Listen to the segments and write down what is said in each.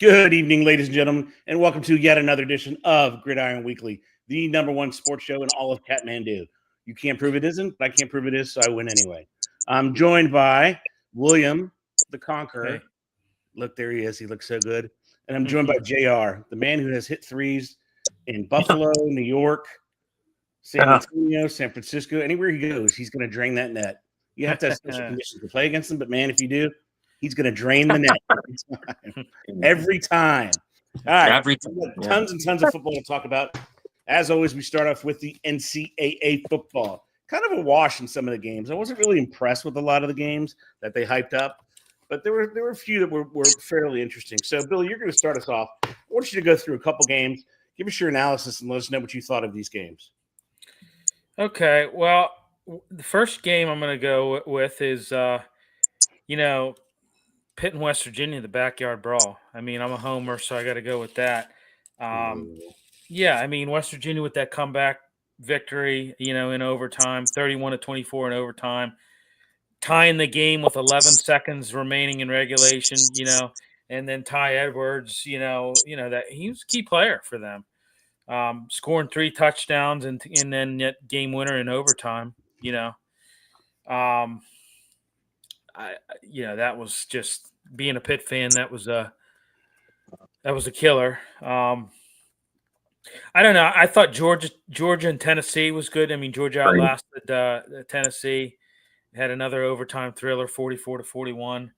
Good evening, ladies and gentlemen, and welcome to yet another edition of Gridiron Weekly, the number one sports show in all of Kathmandu. You can't prove it isn't, but I can't prove it is, so I win anyway. I'm joined by William the Conqueror. Hey. Look, there he is. He looks so good. And I'm joined by JR, the man who has hit threes in Buffalo, New York, San Antonio, San Francisco. Anywhere he goes, he's going to drain that net. You have to have special conditions to play against him, but man, if you do, he's going to drain the net every time. All right. Every time. Tons and tons of football to talk about. As always, we start off with the NCAA football. Kind of a wash in some of the games. I wasn't really impressed with a lot of the games that they hyped up, but there were a few that were fairly interesting. So, Billy, you're going to start us off. I want you to go through a couple games, give us your analysis, and let us know what you thought of these games. Okay. Well, the first game I'm going to go with is, Pitt and West Virginia, the backyard brawl. I mean, I'm a homer, so I got to go with that. West Virginia with that comeback victory, in overtime, 31-24 in overtime, tying the game with 11 seconds remaining in regulation, and then Ty Edwards, that he was a key player for them, scoring 3 touchdowns and then that game winner in overtime, that was just being a Pitt fan. That was a killer. I don't know. I thought Georgia and Tennessee was good. I mean, Georgia outlasted Tennessee. Had another overtime thriller, 44-41.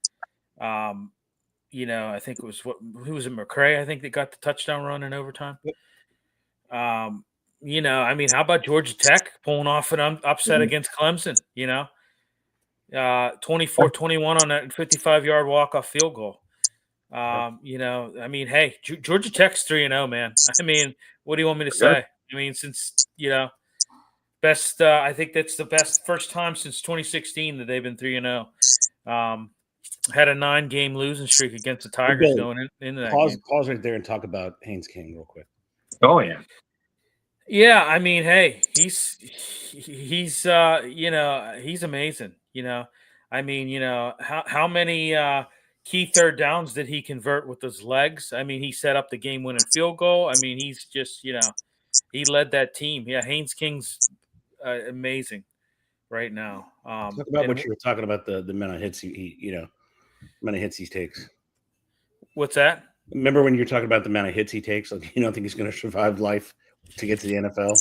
I think it was who was it? McCray, I think, that got the touchdown run in overtime. How about Georgia Tech pulling off an upset against Clemson? 24-21 on that 55-yard walk-off field goal. Hey, Georgia Tech's 3-0, man. I mean, what do you want me to say? I mean, since, best, I think that's the best first time since 2016 that they've been 3-0. Had a 9-game losing streak against the Tigers going into that game. Pause right there and talk about Haynes King real quick. Oh, yeah. Yeah, I mean, hey, he's amazing. How many key third downs did he convert with his legs? I mean, he set up the game-winning field goal. I mean, he's just, he led that team. Yeah, Haynes King's amazing right now. Talk about what you were talking about, the amount of hits amount of hits he takes. What's that? Remember when you were talking about the amount of hits he takes? Like, you don't think he's going to survive life to get to the NFL?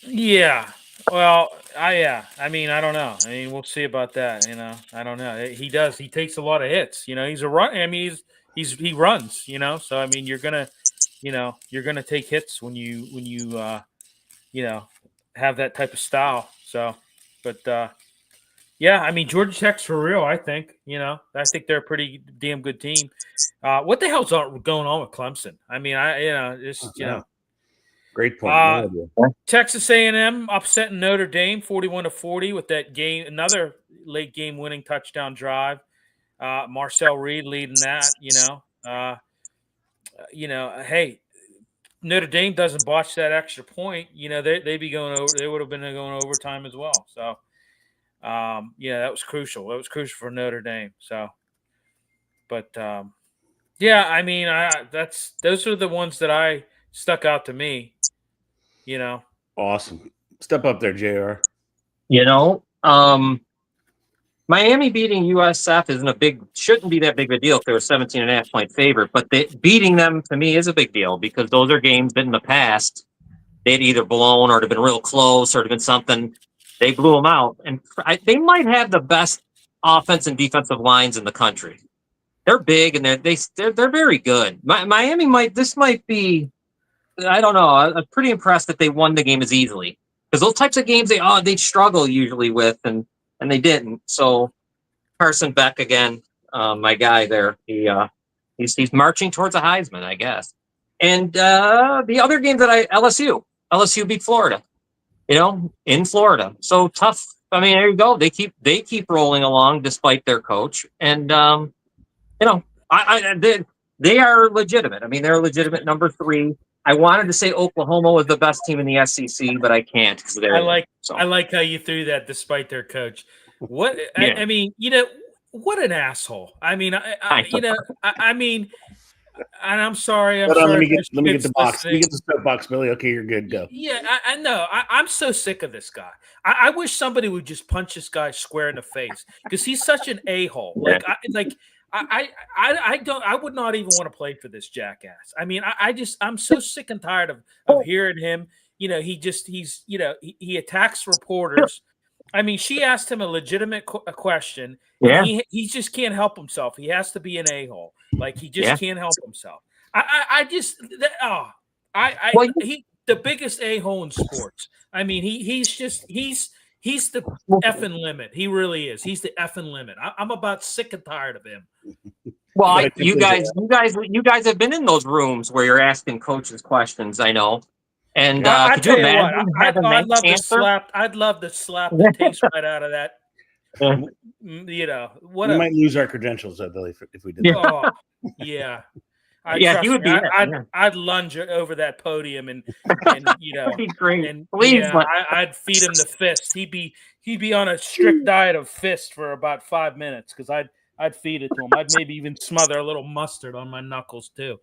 Yeah. Well, I don't know. I mean, we'll see about that. I don't know. He does. He takes a lot of hits. He's a run. I mean, he runs. So I mean, you're gonna take hits when you have that type of style. So, but I mean, Georgia Tech's for real. I think. I think they're a pretty damn good team. What the hell's going on with Clemson? I mean, Great point. Texas A&M upsetting Notre Dame 41-40 with that game, another late game winning touchdown drive. Marcel Reed leading that. Hey, Notre Dame doesn't botch that extra point. They'd be going over. They would have been going overtime as well. So, that was crucial. That was crucial for Notre Dame. So, but I mean, those are the ones that I stuck out to me. Awesome. Step up there, JR. Miami beating USF shouldn't be that big of a deal if they're a 17.5-point favorite, but beating them to me is a big deal because those are games that in the past they'd either blown or have been real close or have been something. They blew them out, and they might have the best offense and defensive lines in the country. They're big and they're very good. Miami might be. I don't know. I'm pretty impressed that they won the game as easily because those types of games they struggle usually with, and they didn't. So Carson Beck again, my guy there. He's marching towards a Heisman, I guess. And the other game that LSU beat Florida, in Florida. So tough. I mean, there you go. They keep rolling along despite their coach, and they are legitimate. I mean, they're legitimate number 3. I wanted to say Oklahoma was the best team in the SEC, but I can't. I like how you threw that despite their coach. What I mean, what an asshole. I mean, And I'm sorry. Hold on, sorry. let me get the box. Let me get the soapbox, Billy. Okay, you're good. Go. Yeah, I know. I'm so sick of this guy. I wish somebody would just punch this guy square in the face because he's such an a-hole. I would not even want to play for this jackass. I mean, I'm so sick and tired of hearing him. He attacks reporters. I mean, she asked him a legitimate question, and he just can't help himself. He has to be an a-hole. Like he just can't help himself. He's the biggest a-hole in sports. I mean, he's the effing limit. He really is. He's the effing limit. I'm about sick and tired of him. Well, you guys have been in those rooms where you're asking coaches questions. I know. And could you imagine? I'd love to slap the taste right out of that. You know, we might lose our credentials, though, Billy, if we did that. Oh, yeah. He would be. I'd lunge over that podium and you know, be great. And please, I'd feed him the fist. He'd be on a strict diet of fist for about 5 minutes because I'd feed it to him. I'd maybe even smother a little mustard on my knuckles too.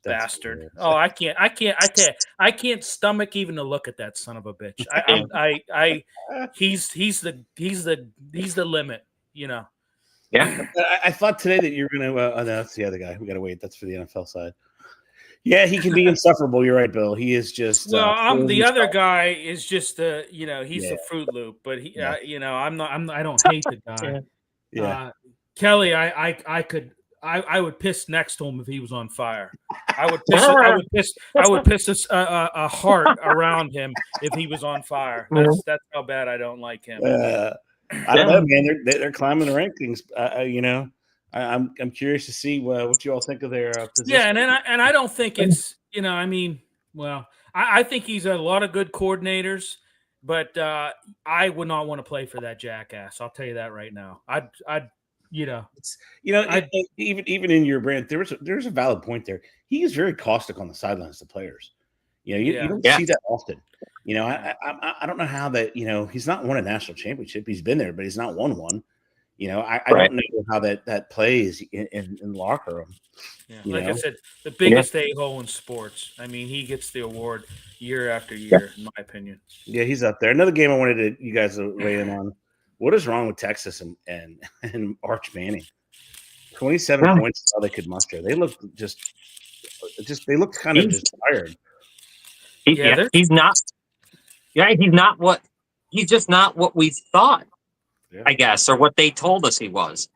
Bastard! Hilarious. Oh, I can't stomach even to look at that son of a bitch. He's the limit. You know. Yeah. I thought today that you were going to. No, that's the other guy. We got to wait. That's for the NFL side. Yeah, he can be insufferable. You're right, Bill. He is just. Well, the other guy is just he's a Fruit Loop, but he, I don't hate the guy. Yeah. Kelly, I would piss next to him if he was on fire. I would piss a heart around him if he was on fire. That's how bad I don't like him. I don't know, man. They're climbing the rankings. I'm curious to see what you all think of their position. Yeah, and I don't think it's I think he's a lot of good coordinators, but I would not want to play for that jackass. I'll tell you that right now. Even in your brand, there's a valid point there. He is very caustic on the sidelines to players. You don't see that often. I don't know how that. He's not won a national championship. He's been there, but he's not won one. I don't know how that plays in the locker room. Yeah. Like I said, the biggest a-hole in sports. I mean, he gets the award year after year, in my opinion. Yeah, he's up there. Another game I wanted you guys to weigh in on. What is wrong with Texas and Arch Manning? 27 points is all they could muster. They looked they looked kind of just tired. He's not. Yeah, he's just not what we thought. Yeah. I guess, or what they told us he was.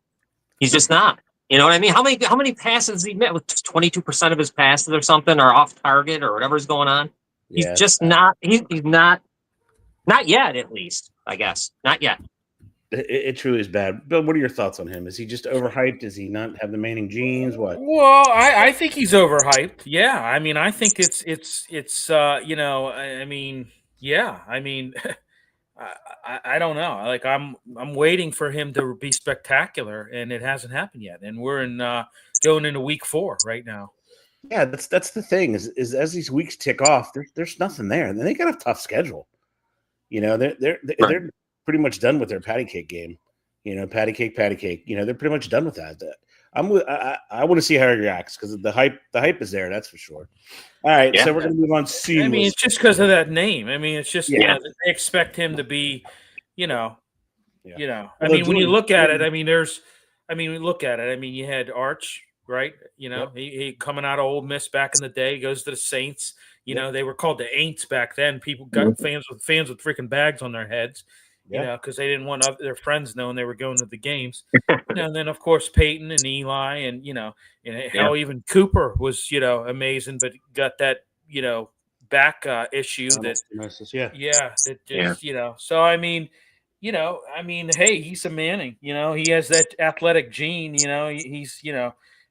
He's just not. You know what I mean? How many passes he met with 22% of his passes or something, or off target, or whatever's going on? He's just not. He's not yet, at least. I guess not yet. It truly is bad. Bill, what are your thoughts on him? Is he just overhyped? Does he not have the Manning genes? What? Well, I think he's overhyped. Yeah, I mean, I think it's I don't know. Like I'm waiting for him to be spectacular, and it hasn't happened yet. And we're going into week 4 right now. Yeah, that's the thing. Is as these weeks tick off, there's nothing there, and they got a tough schedule. They're pretty much done with their patty cake game. Patty cake. They're pretty much done with that. I want to see how he reacts because the hype is there. That's for sure. All right, so we're going to move on seamless. I mean, it's just because of that name. I mean, it's just they expect him to be, I mean, when you look at it, you had Arch, right? He coming out of Ole Miss back in the day, goes to the Saints. They were called the Aints back then. People got fans with freaking bags on their heads. Because they didn't want their friends knowing they were going to the games. And then, of course, Peyton and Eli and, hell, even Cooper was, amazing, but got that, back issue So, I mean, hey, he's a Manning, he has that athletic gene, he's,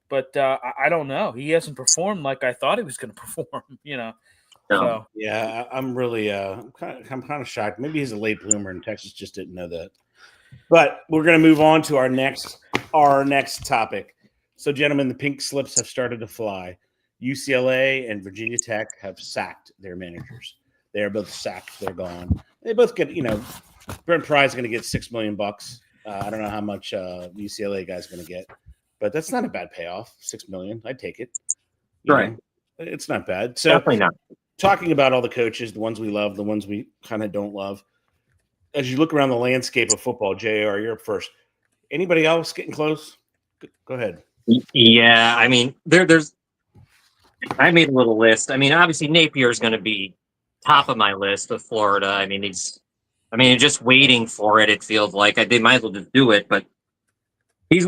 but I don't know. He hasn't performed like I thought he was going to perform, So. Yeah, I'm really I'm kind of shocked. Maybe he's a late bloomer and Texas just didn't know that. But we're going to move on to our next topic. So, gentlemen, the pink slips have started to fly. UCLA and Virginia Tech have sacked their managers. They are both sacked. They're gone. They both get, Brent Pry's going to get $6 million. I don't know how much UCLA guy's going to get, but that's not a bad payoff. $6 million, I'd take it. Right. It's not bad. So Definitely not. talking about all the coaches, the ones we love, the ones we kind of don't love, as you look around the landscape of football, JR, you're up first. Anybody else getting close? Go ahead. Yeah, I mean, I made a little list. I mean, obviously Napier is going to be top of my list with Florida. I mean, just waiting for it. It feels like they might as well just do it, but he's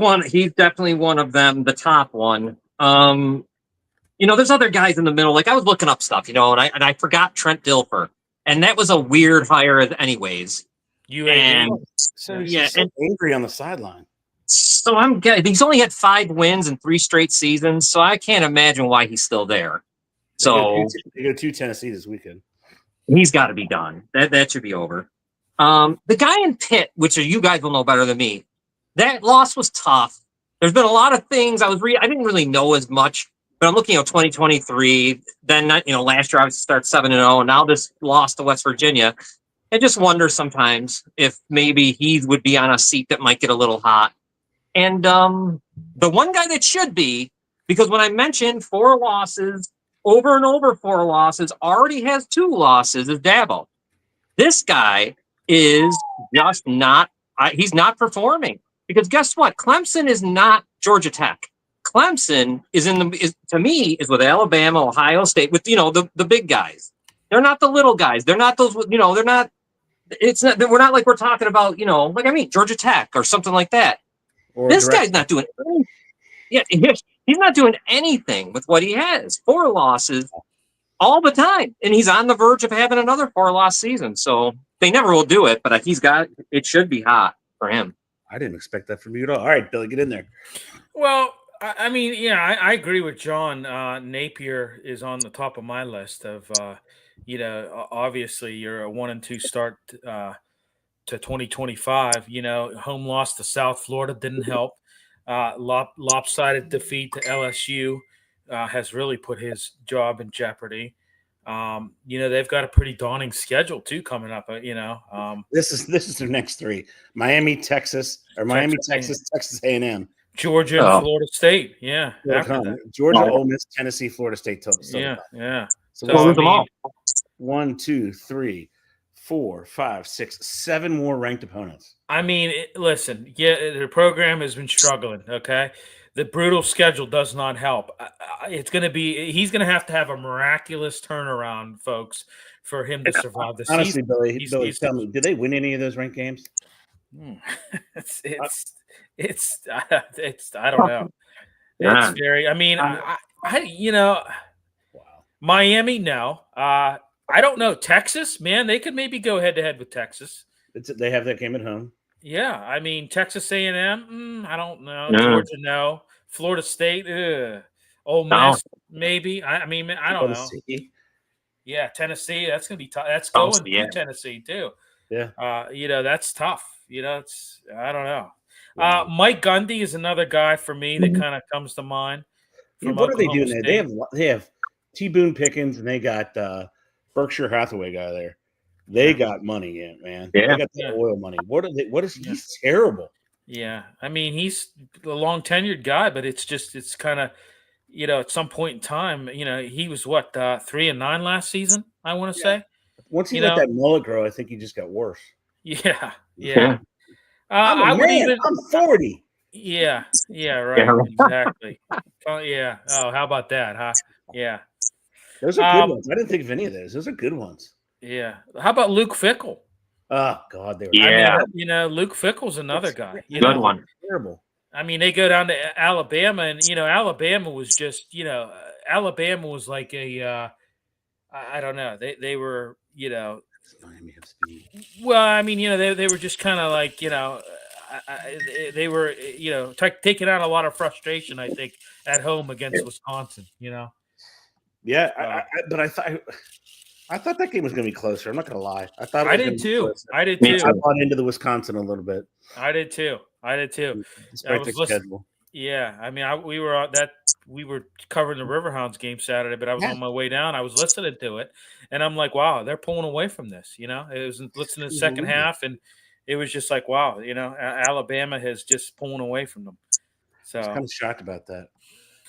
definitely one of them, the top one. There's other guys in the middle. Like I was looking up stuff, and I forgot Trent Dilfer, and that was a weird hire, anyways. UAB. So he's so angry on the sideline. So he's only had 5 wins in 3 straight seasons, so I can't imagine why he's still there. So they go to Tennessee this weekend. He's got to be done. That should be over. The guy in Pitt, which you guys will know better than me, that loss was tough. There's been a lot of things I didn't really know as much, but I'm looking at 2023. Then last year obviously start 7-0, and now this loss to West Virginia. I just wonder sometimes if maybe he would be on a seat that might get a little hot. And the one guy that should be, because when I mentioned 4 losses, over and over 4 losses, already has 2 losses, is Dabo. This guy is just not, he's not performing. Because guess what? Clemson is not Georgia Tech. Clemson is to me, is with Alabama, Ohio State, with, the big guys. They're not the little guys. They're not those, they're not, we're not like we're talking about, Georgia Tech or something like that. Or this guy's not doing anything. Yeah, he's not doing anything with what he has. 4 losses all the time. And he's on the verge of having another 4-loss season. So they never will do it, but it should be hot for him. I didn't expect that from you at all. All right, Billy, get in there. Well, I mean, I agree with John. Napier is on the top of my list of, obviously you're a 1-2 start to 2025, home loss to South Florida didn't help. Lopsided defeat to LSU has really put his job in jeopardy. They've got a pretty daunting schedule too coming up. This is their next 3: Miami, Texas, Texas A&M, Georgia, and Florida State. Yeah, Georgia, Ole Miss, Tennessee, Florida State. Yeah. So 1, 2, 3, 4, 5, 6, 7 more ranked opponents. I mean, listen, the program has been struggling, okay? The brutal schedule does not help. He's going to have a miraculous turnaround, folks, for him to survive the season. Honestly, Billy, tell me, did they win any of those ranked games? It's I don't know. It's very, wow. Miami, no. I don't know. Texas, man, they could maybe go head-to-head with Texas. They have that game at home. Yeah, I mean, Texas A&M, I don't know. No. Georgia, no. Florida State, Ole Miss, maybe. I don't know. Yeah, Tennessee, that's going to be tough. That's going to Tennessee, too. Yeah. That's tough. I don't know. Wow. Mike Gundy is another guy for me that kind of comes to mind. What are they doing there? They have T. Boone Pickens, and they got Berkshire Hathaway guy there. They got money in, man. Yeah. They got the oil money. He's terrible. Yeah. I mean, he's a long tenured guy, but it's kind of, at some point in time, he was 3-9 last season, I want to say. Once he let that mullet grow, I think he just got worse. Yeah. I'm 40. Yeah, right. Exactly. Yeah. Oh, how about that, huh? Yeah. Those are good ones. I didn't think of any of those. Those are good ones. Yeah. How about Luke Fickell? Oh, God. They were Luke Fickell's another guy. Good one. Terrible. I mean, they go down to Alabama, and, Alabama was just, Alabama was like I don't know. They were, well, I mean, they were just kind of like, they were, taking out a lot of frustration, I think, at home against Wisconsin, Yeah, but I thought that game was going to be closer. I'm not going to lie. I did too. I bought into the Wisconsin a little bit. I did too. Despite the schedule. Yeah, I mean, we were covering the Riverhounds game Saturday, but I was on my way down. I was listening to it, and I'm like, wow, they're pulling away from this. It was listening to the second half, and it was just like, wow, Alabama has just pulling away from them. So I was kind of shocked about that.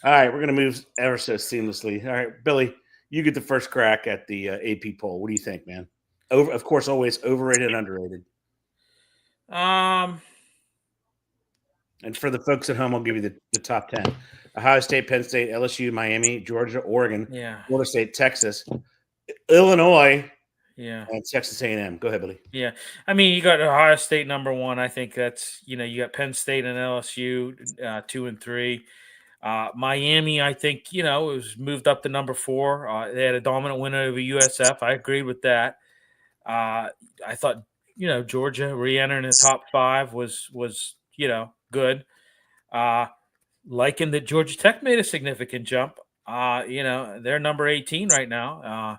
All right, we're going to move ever so seamlessly. All right, Billy, you get the first crack at the AP poll. What do you think, man? Of course, always overrated and underrated. Um, And for the folks at home, I'll give you the top 10. Ohio State, Penn State, LSU, Miami, Georgia, Oregon, yeah, Florida State, Texas, Illinois, yeah, and Texas A&M. Go ahead, Billy. yeah. I mean, you got Ohio State number one. I think that's you got Penn State and LSU 2 and 3. Miami, I think it was moved up to number 4. They had a dominant win over USF. I agreed with that. I thought Georgia re-entering the top 5 was good. Liking that Georgia Tech made a significant jump. They're number 18 right now,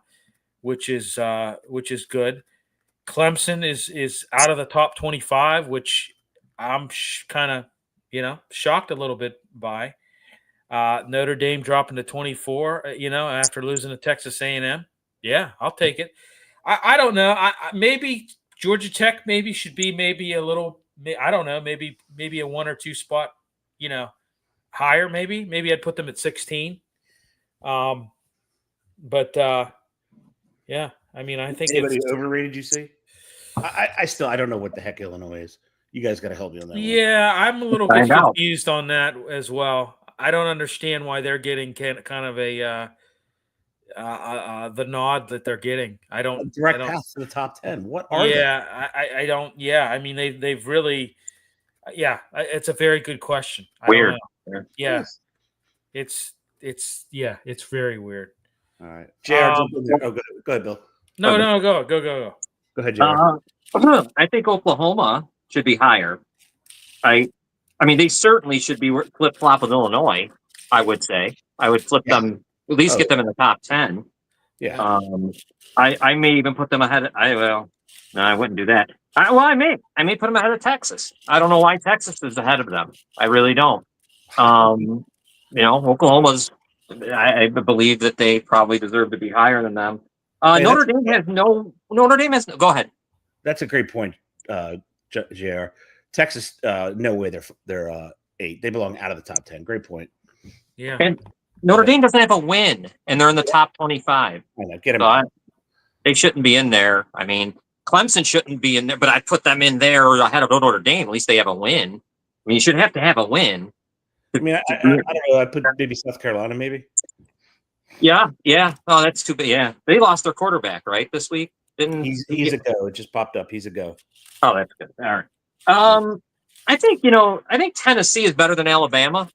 which is good. Clemson is out of the top 25, which I'm kind of shocked a little bit by. Notre Dame dropping to 24, after losing to Texas A&M. Yeah, I'll take it. I don't know. Maybe Georgia Tech should be a little. I don't know. Maybe a 1 or 2 spot, higher. Maybe I'd put them at 16. But yeah. I mean, I think Anybody overrated. You see? I still don't know what the heck Illinois is. You guys got to help me on that. Yeah, I'm a little bit confused on that as well. I don't understand why they're getting kind of a the nod that they're getting. I don't direct path to the top 10. What are they? I don't. Yeah, I mean they've really. Yeah, it's a very good question. Weird. Yeah, it's very weird. All right, JR, jump in there. Oh, go ahead, Bill. No, go. Go ahead, JR. I think Oklahoma should be higher. I mean, they certainly should be flip-flop with Illinois, I would say. I would flip them, at least get them in the top 10. Yeah. I may even put them ahead. No, I wouldn't do that. I may put them ahead of Texas. I don't know why Texas is ahead of them. I really don't. Oklahoma's, I believe that they probably deserve to be higher than them. Notre Dame has no, go ahead. That's a great point, JR. Texas, no way they're 8. They belong out of the top 10. Great point. Yeah. And Notre Dame doesn't have a win, and they're in the top 25. I know. Get them. They shouldn't be in there. I mean, Clemson shouldn't be in there, but I'd put them in there ahead of Notre Dame. At least they have a win. I mean, you should have to have a win. I mean, I don't know. I'd put maybe South Carolina, maybe. Yeah. Oh, that's too bad. Yeah. They lost their quarterback, right, this week? He's a go. It just popped up. He's a go. Oh, that's good. All right. I think Tennessee is better than Alabama.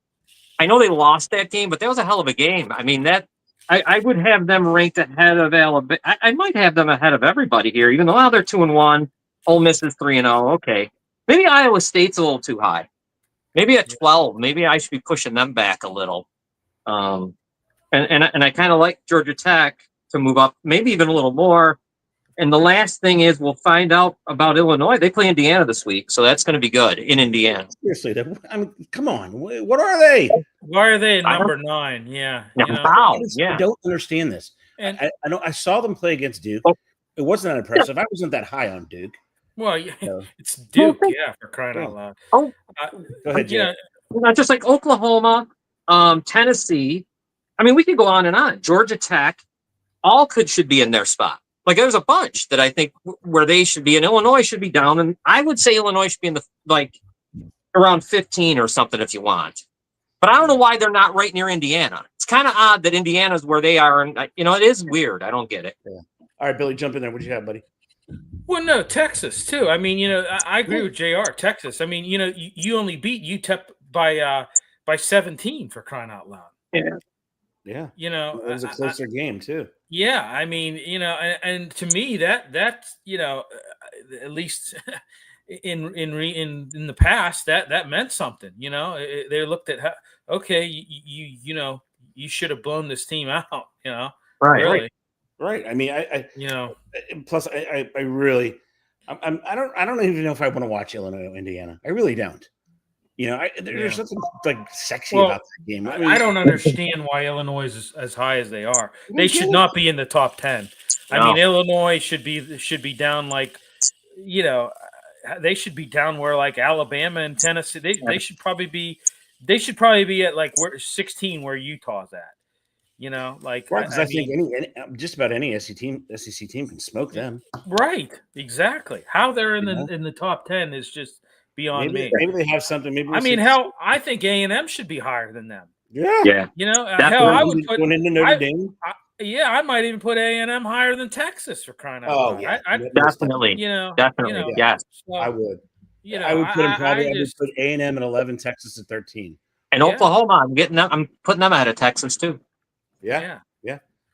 I know they lost that game, but that was a hell of a game. I mean, I would have them ranked ahead of Alabama. I might have them ahead of everybody here, even though they're 2-1. Ole Miss is 3-0. Okay, maybe Iowa State's a little too high. Maybe at 12. Maybe I should be pushing them back a little. And I kind of like Georgia Tech to move up, maybe even a little more. And the last thing is we'll find out about Illinois. They play Indiana this week, so that's going to be good in Indiana. Seriously, I mean, come on. What are they? Why are they at number 9? Yeah. I don't understand this. And I know I saw them play against Duke. It wasn't that impressive. I wasn't that high on Duke. Well, it's Duke, for crying out loud. Oh, go ahead, Jay. Just like Oklahoma, Tennessee. I mean, we could go on and on. Georgia Tech, all should be in their spot. Like there's a bunch that I think where they should be, and Illinois should be down. And I would say Illinois should be in the around 15 or something if you want. But I don't know why they're not right near Indiana. It's kind of odd that Indiana's where they are, and it is weird. I don't get it. Yeah. All right, Billy, jump in there. What do you have, buddy? Well, no, Texas too. I mean, I agree with JR. Texas. I mean, you only beat UTEP by 17 for crying out loud. Yeah. It was a closer game too. Yeah, I mean, and to me that at least in the past that meant something. They looked at okay, you should have blown this team out. Right. Really. Right. I mean, I plus I really I don't even know if I want to watch Illinois or Indiana. I really don't. There's something sexy about that game. I mean, I don't understand why Illinois is as high as they are. They should not be in the top 10. No. I mean, Illinois should be down they should be down where like Alabama and Tennessee. They should probably be They should probably be at like 16 where Utah's at. You know, like Right, because I think just about any SEC team can smoke them. Right, exactly. How they're in the top 10 is just beyond me. Maybe they have something. Maybe I mean, I think A&M should be higher than them. Yeah. You know, hell, I would put going into Notre Dame. I might even put A&M higher than Texas for crying out loud. Yeah, definitely. Definitely, yes. So, I would. You know, I would put them I would put A&M at 11, Texas at 13, and Oklahoma. I'm putting them ahead of Texas too. Yeah.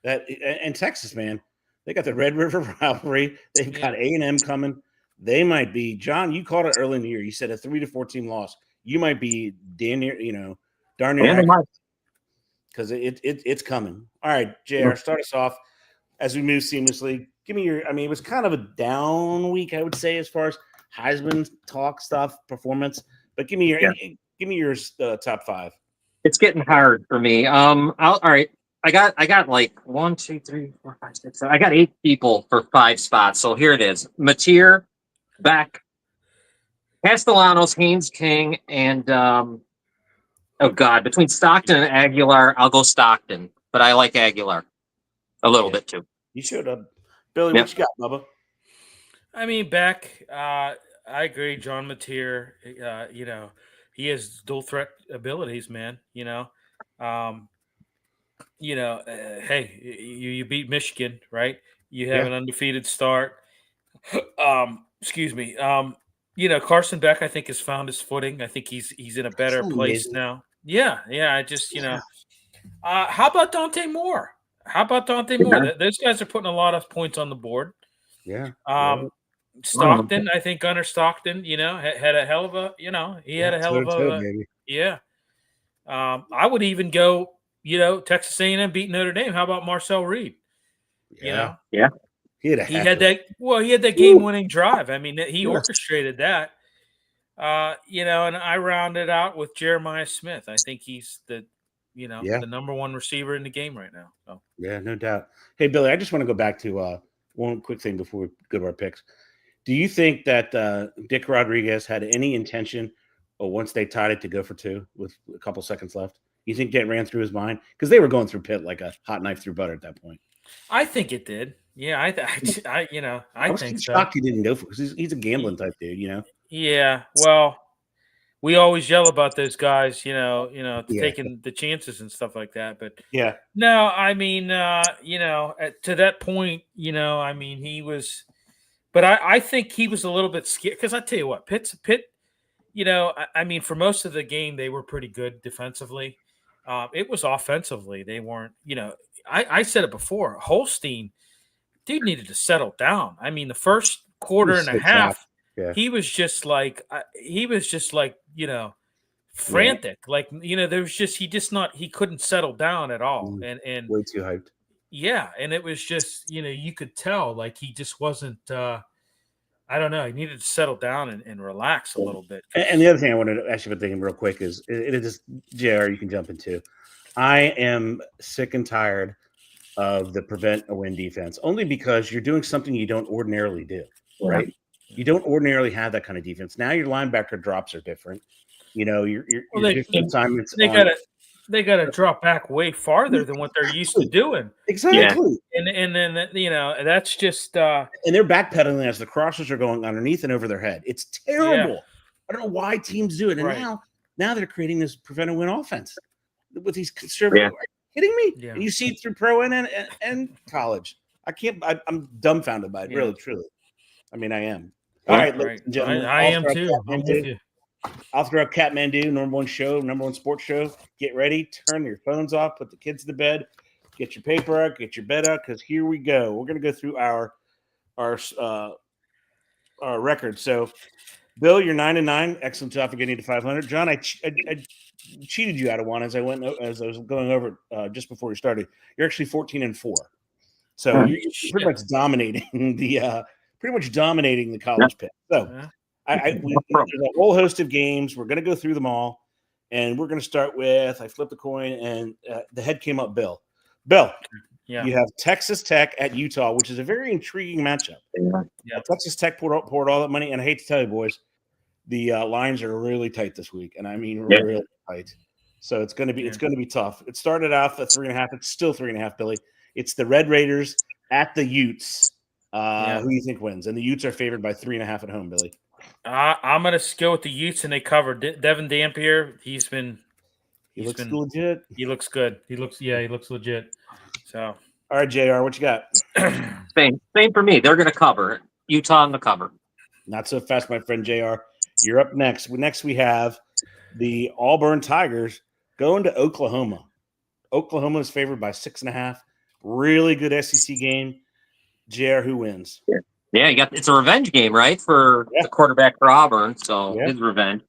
That and Texas, man, they got the Red River rivalry. They've got A&M coming. They might be, John. You called it early in the year. You said a 3-4 team loss. You might be darn near, because it's coming. All right, JR, start us off as we move seamlessly. Give me your. I mean, it was kind of a down week, I would say, as far as Heisman talk stuff, performance. But give me your top 5. It's getting hard for me. All right. I got like 1, 2, 3, 4, 5, 6, 7. I got 8 people for 5 spots. So here it is: Mateer, Beck, Castellanos, Haynes King, and between Stockton and Aguilar, I'll go Stockton. But I like Aguilar a little bit too. You should have, Billy. What you got, Bubba? I mean, Beck. I agree. John Mateer. He has dual threat abilities, man. Hey, you beat Michigan, right? You have an undefeated start. Excuse me. Carson Beck, I think, has found his footing. I think he's in a better place now. Yeah. I just, how about Dante Moore? Those guys are putting a lot of points on the board. Yeah. Stockton, I think Gunnar Stockton, had a hell of a, he had a hell of a, yeah. I would even go, Texas A&M beat Notre Dame. How about Marcel Reed? Yeah. He had that game-winning drive. I mean, he orchestrated that. And I rounded out with Jeremiah Smith. I think he's the number one receiver in the game right now. So. Yeah, no doubt. Hey, Billy, I just want to go back to one quick thing before we go to our picks. Do you think that Dick Rodriguez had any intention, or once they tied it, to go for 2 with a couple seconds left? You think that ran through his mind? Because they were going through Pitt like a hot knife through butter at that point. I think it did. Yeah, I think so. Shocked he didn't go for it because he's a gambling type dude, Yeah, well, we always yell about those guys, taking the chances and stuff like that. But no, I mean, to that point, I mean, he was. But I think he was a little bit scared because I tell you what, Pitt. I mean, for most of the game, they were pretty good defensively. It was offensively. They weren't, I said it before. Holstein, dude, needed to settle down. I mean, the first quarter and a half, he was just like, frantic. Like, there was just, he couldn't settle down at all. And way too hyped. Yeah. And it was just, you could tell like he just wasn't, I don't know. He needed to settle down and relax a little bit. And the other thing I wanted to ask you about thinking real quick is it is JR, you can jump into. I am sick and tired of the prevent a win defense, only because you're doing something you don't ordinarily do, right? You don't ordinarily have that kind of defense. Now your linebacker drops are different. Your assignments. They got to drop back way farther than what they're used to doing. Exactly. And then that's just and they're backpedaling as the crossers are going underneath and over their head. It's terrible. Yeah. I don't know why teams do it. And now they're creating this prevent a win offense with these conservative. Are you kidding me? Yeah. And you see it through pro and college. I'm dumbfounded by it, really, truly. I mean, I am. All right, ladies and gentlemen. I am too. I'm with you. I'll throw up Kathmandu, number one sports show. Get ready, turn your phones off, put the kids to bed, get your paper out, get your bed out, because here we go. We're going to go through our record. So, Bill, you're 9-9. Excellent job for getting to 500. John, I cheated you out of one as I was going over just before we started. You're actually 14-4. So you're pretty much dominating the college pick. So. There's a whole host of games. We're going to go through them all, and we're going to start with. I flipped the coin, and the head came up. Bill, you have Texas Tech at Utah, which is a very intriguing matchup. Yeah. Texas Tech poured all that money, and I hate to tell you, boys, the lines are really tight this week, and I mean really tight. So it's going to be tough. It started off at 3.5. It's still 3.5, Billy. It's the Red Raiders at the Utes. Who do you think wins? And the Utes are favored by 3.5 at home, Billy. I'm going to go with the Utes, and they cover. Devin Dampier, he looks legit. He looks good. He looks legit. So, all right, JR, what you got? Same for me. They're going to cover. Utah on the cover. Not so fast, my friend JR. You're up next. Next, we have the Auburn Tigers going to Oklahoma. Oklahoma is favored by 6.5. Really good SEC game. JR, who wins? Yeah, it's a revenge game, right? For the quarterback for Auburn, so his revenge.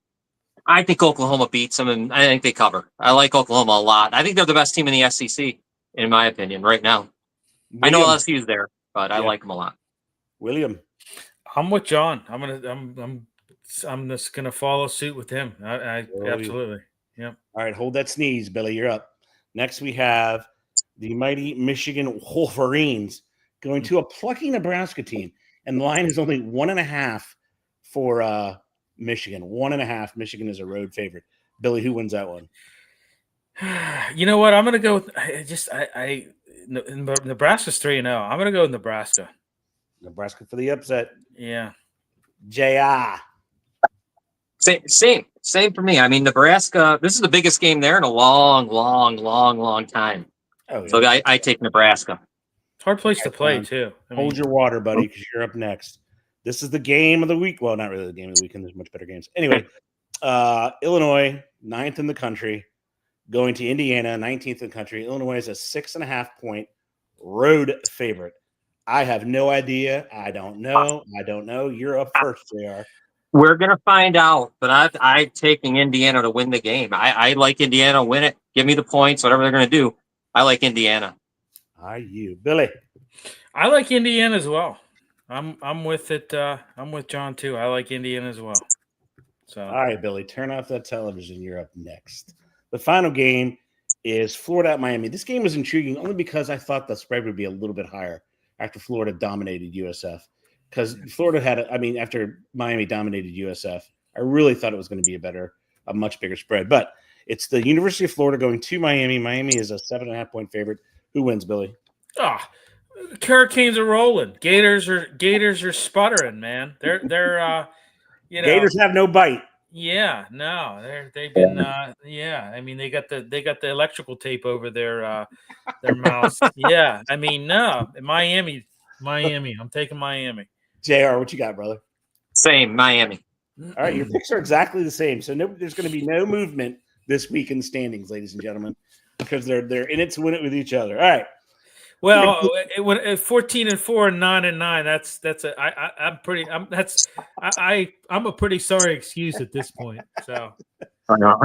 I think Oklahoma beats them, and I think they cover. I like Oklahoma a lot. I think they're the best team in the SEC, in my opinion, right now. I know LSU's there, but I like them a lot. William, I'm with John. I'm just gonna follow suit with him. I absolutely. Yeah. All right, hold that sneeze, Billy. You're up. Next, we have the mighty Michigan Wolverines going to a plucky Nebraska team, and the line is only 1.5 for Michigan. 1.5. Michigan is a road favorite. Billy, who wins that one? You know what? I'm gonna go with Nebraska's 3-0. I'm gonna go with Nebraska. Nebraska for the upset. Yeah. JR. Same for me. I mean, Nebraska, this is the biggest game there in a long time. Oh, yeah. So I take Nebraska. It's a hard place to play, too. Hold your water, buddy, because you're up next. This is the game of the week. Well, not really the game of the weekend. There's much better games. Anyway, Illinois, 9th in the country, going to Indiana, 19th in the country. Illinois is a 6.5-point road favorite. I have no idea. I don't know. You're up first, JR. We're going to find out, but I'm taking Indiana to win the game. I like Indiana to win it. Give me the points, whatever they're going to do. I like Indiana. Billy. I like Indiana as well. I'm with it. I'm with John too. I like Indiana as well. So all right, Billy, turn off that television. You're up next. The final game is Florida at Miami. This game was intriguing only because I thought the spread would be a little bit higher after Florida dominated USF. Because Florida after Miami dominated USF, I really thought it was going to be a much bigger spread. But it's the University of Florida going to Miami. Miami is a 7.5-point favorite. Who wins, Billy? Hurricanes are rolling. Gators are sputtering, man. They're Gators have no bite. Yeah, no, they've been I mean, they got the electrical tape over their mouths. Yeah, I mean, no, Miami. I'm taking Miami. JR, what you got, brother? Same, Miami. All right, your picks are exactly the same. So there's going to be no movement this week in the standings, ladies and gentlemen, because they're in it to win it with each other. All right. Well, 14-4 and 9-9. I'm a pretty sorry excuse at this point. So no.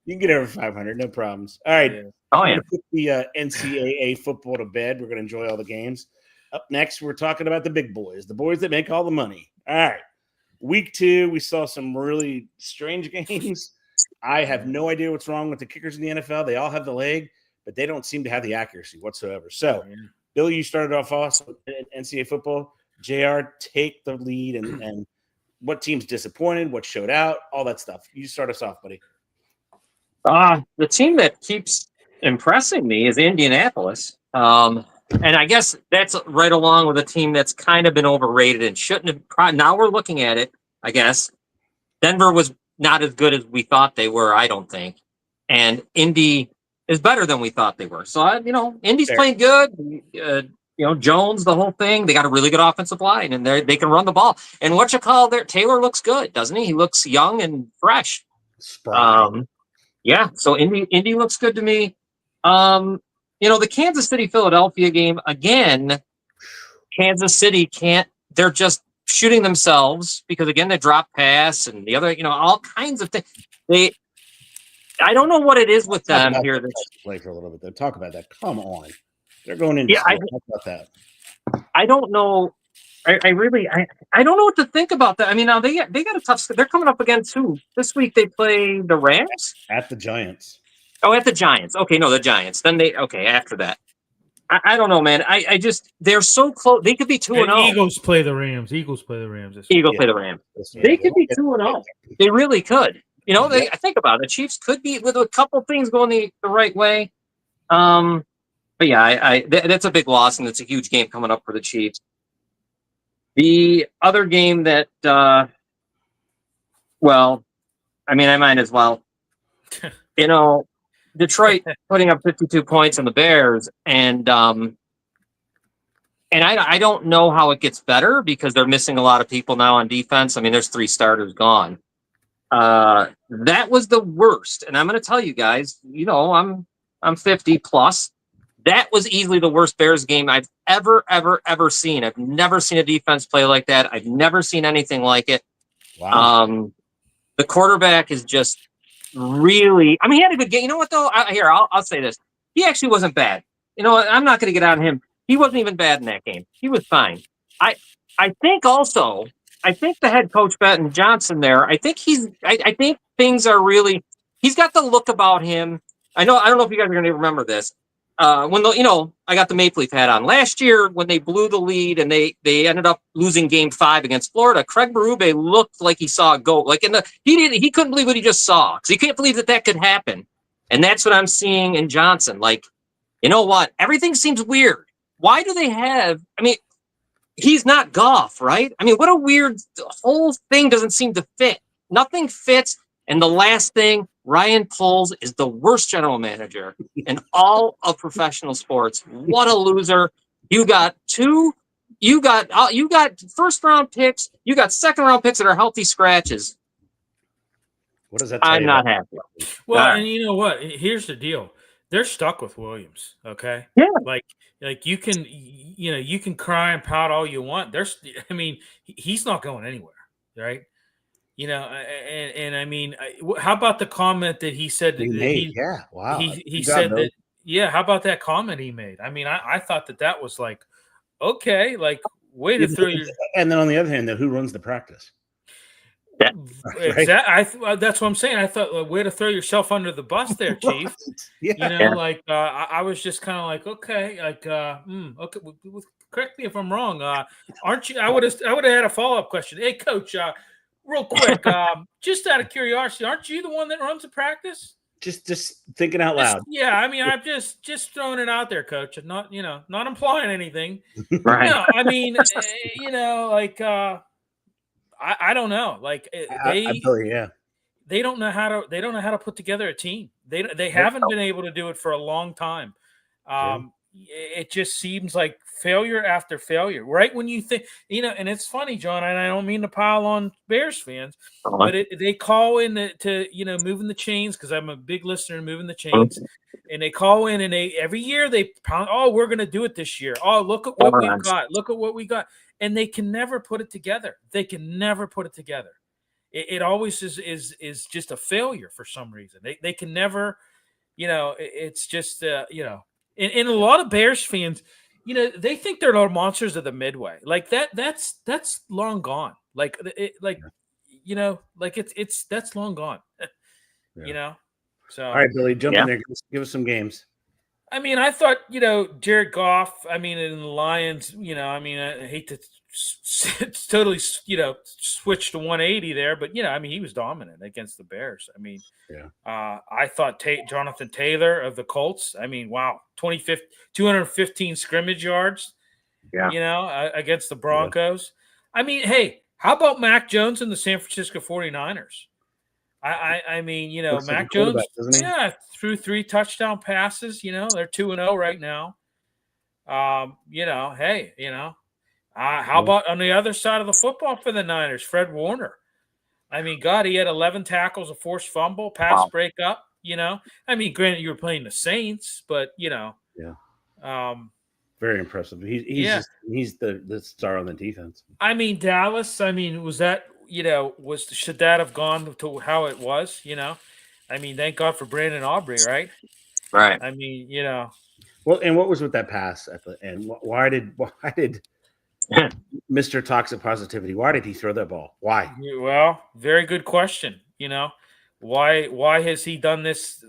You can get over 500, no problems. All right. Yeah. Oh yeah. Put the NCAA football to bed. We're going to enjoy all the games. Up next, we're talking about the big boys, the boys that make all the money. All right. Week 2, we saw some really strange games. I have no idea what's wrong with the kickers in the NFL. They all have the leg, but they don't seem to have the accuracy whatsoever. So, Bill, you started off awesome in NCAA football. JR, take the lead and what team's disappointed, what showed out, all that stuff. You start us off, buddy. The team that keeps impressing me is Indianapolis. And I guess that's right along with a team that's kind of been overrated and shouldn't have. Now we're looking at it, I guess. Denver was not as good as we thought they were, I don't think. And Indy is better than we thought they were. So, Indy's playing good. Jones, the whole thing. They got a really good offensive line, and they can run the ball. And Taylor looks good, doesn't he? He looks young and fresh. Yeah, so Indy looks good to me. The Kansas City-Philadelphia game, again, Kansas City they're just shooting themselves because, again, they drop pass and the other, all kinds of things. I don't know what it is with them here. Play for a little bit, though. Talk about that. Come on. They're going in. Yeah, talk about that. I don't know. I don't know what to think about that. I mean, now they got a tough. They're coming up against who this week? They play the Rams at the Giants. Oh, at the Giants. Okay, no, the Giants. Then after that. I don't know, man. They're so close. They could be 2-0. Eagles play the Rams. Eagles play the Rams. Play the Rams. They could be 2-0. They really could. I think about it. The Chiefs could be with a couple things going the right way. But yeah, that's a big loss, and it's a huge game coming up for the Chiefs. The other game that, I might as well. Detroit putting up 52 points on the Bears, and I don't know how it gets better because they're missing a lot of people now on defense. I mean, there's 3 starters gone. That was the worst, and I'm going to tell you guys. I'm 50 plus. That was easily the worst Bears game I've ever seen. I've never seen a defense play like that. I've never seen anything like it. Wow. The quarterback is just really. I mean, he had a good game. You know what though? I'll say this. He actually wasn't bad. You know what? I'm not going to get on him. He wasn't even bad in that game. He was fine. I think also. I think the head coach Benton Johnson there. I think things are really. He's got the look about him. I don't know if you guys are going to remember this. I got the Maple Leaf hat on last year when they blew the lead and they ended up losing Game 5 against Florida. Craig Berube looked like he saw a goat. He couldn't believe what he just saw because he can't believe that could happen. And that's what I'm seeing in Johnson. Like, you know what? Everything seems weird. Why do they have? I mean, he's not Goff, right? I mean, what a weird. The whole thing doesn't seem to fit. Nothing fits. And the last thing, Ryan Poles is the worst general manager in all of professional sports. What a loser. You got first round picks. You got second round picks that are healthy scratches. What does that tell I'm you not happy. Well, and you know what? Here's the deal. They're stuck with Williams, okay? Yeah. Like you can cry and pout all you want. He's not going anywhere, right? And I mean, how about the comment that he said? Yeah, wow. He said that. Yeah, how about that comment he made? I mean, I thought that was like, okay, like way to throw your. And then on the other hand, who runs the practice? Yeah. Exactly. That's what I'm saying. I thought, way to throw yourself under the bus there, Chief. Yeah. I was just kind of like, okay, okay. Correct me if I'm wrong. Aren't you? I would have had a follow up question. Hey, Coach. Real quick, just out of curiosity, aren't you the one that runs the practice? Just thinking out loud. Yeah, I mean, I'm just throwing it out there, Coach. Not implying anything. Right. No, I mean, I don't know. Like they don't know how to put together a team. They haven't been able to do it for a long time. It just seems like failure after failure. Right when you think, and it's funny, John, and I don't mean to pile on Bears fans, but they call in to moving the chains because I'm a big listener in moving the chains, and they call in and every year they pound. Oh, we're going to do it this year. Oh, look at what we've got. Look at what we got, and they can never put it together. It always is just a failure for some reason. They can never, it's just And a lot of Bears fans, they think they're little monsters of the Midway. Like that's long gone. That's long gone. So all right, Billy, jump in there. Give us some games. I mean, I thought, Jared Goff, in the Lions, I hate to totally, switch to 180 there, but, he was dominant against the Bears. I mean, I thought Jonathan Taylor of the Colts, wow, 215 scrimmage yards, against the Broncos. Yeah. I mean, hey, how about Mac Jones and the San Francisco 49ers? Mac Jones, threw 3 touchdown passes. They're 2-0 right now. How about on the other side of the football for the Niners, Fred Warner? God, he had 11 tackles, a forced fumble, pass breakup. Granted, you were playing the Saints, but very impressive. He's the star on the defense. Dallas. Was that? Should that have gone to how it was? Thank God for Brandon Aubrey, right? Right. Well, and what was with that pass at the end? Why did Mr. Toxic Positivity? Why did he throw that ball? Why? Well, very good question. Why has he done this?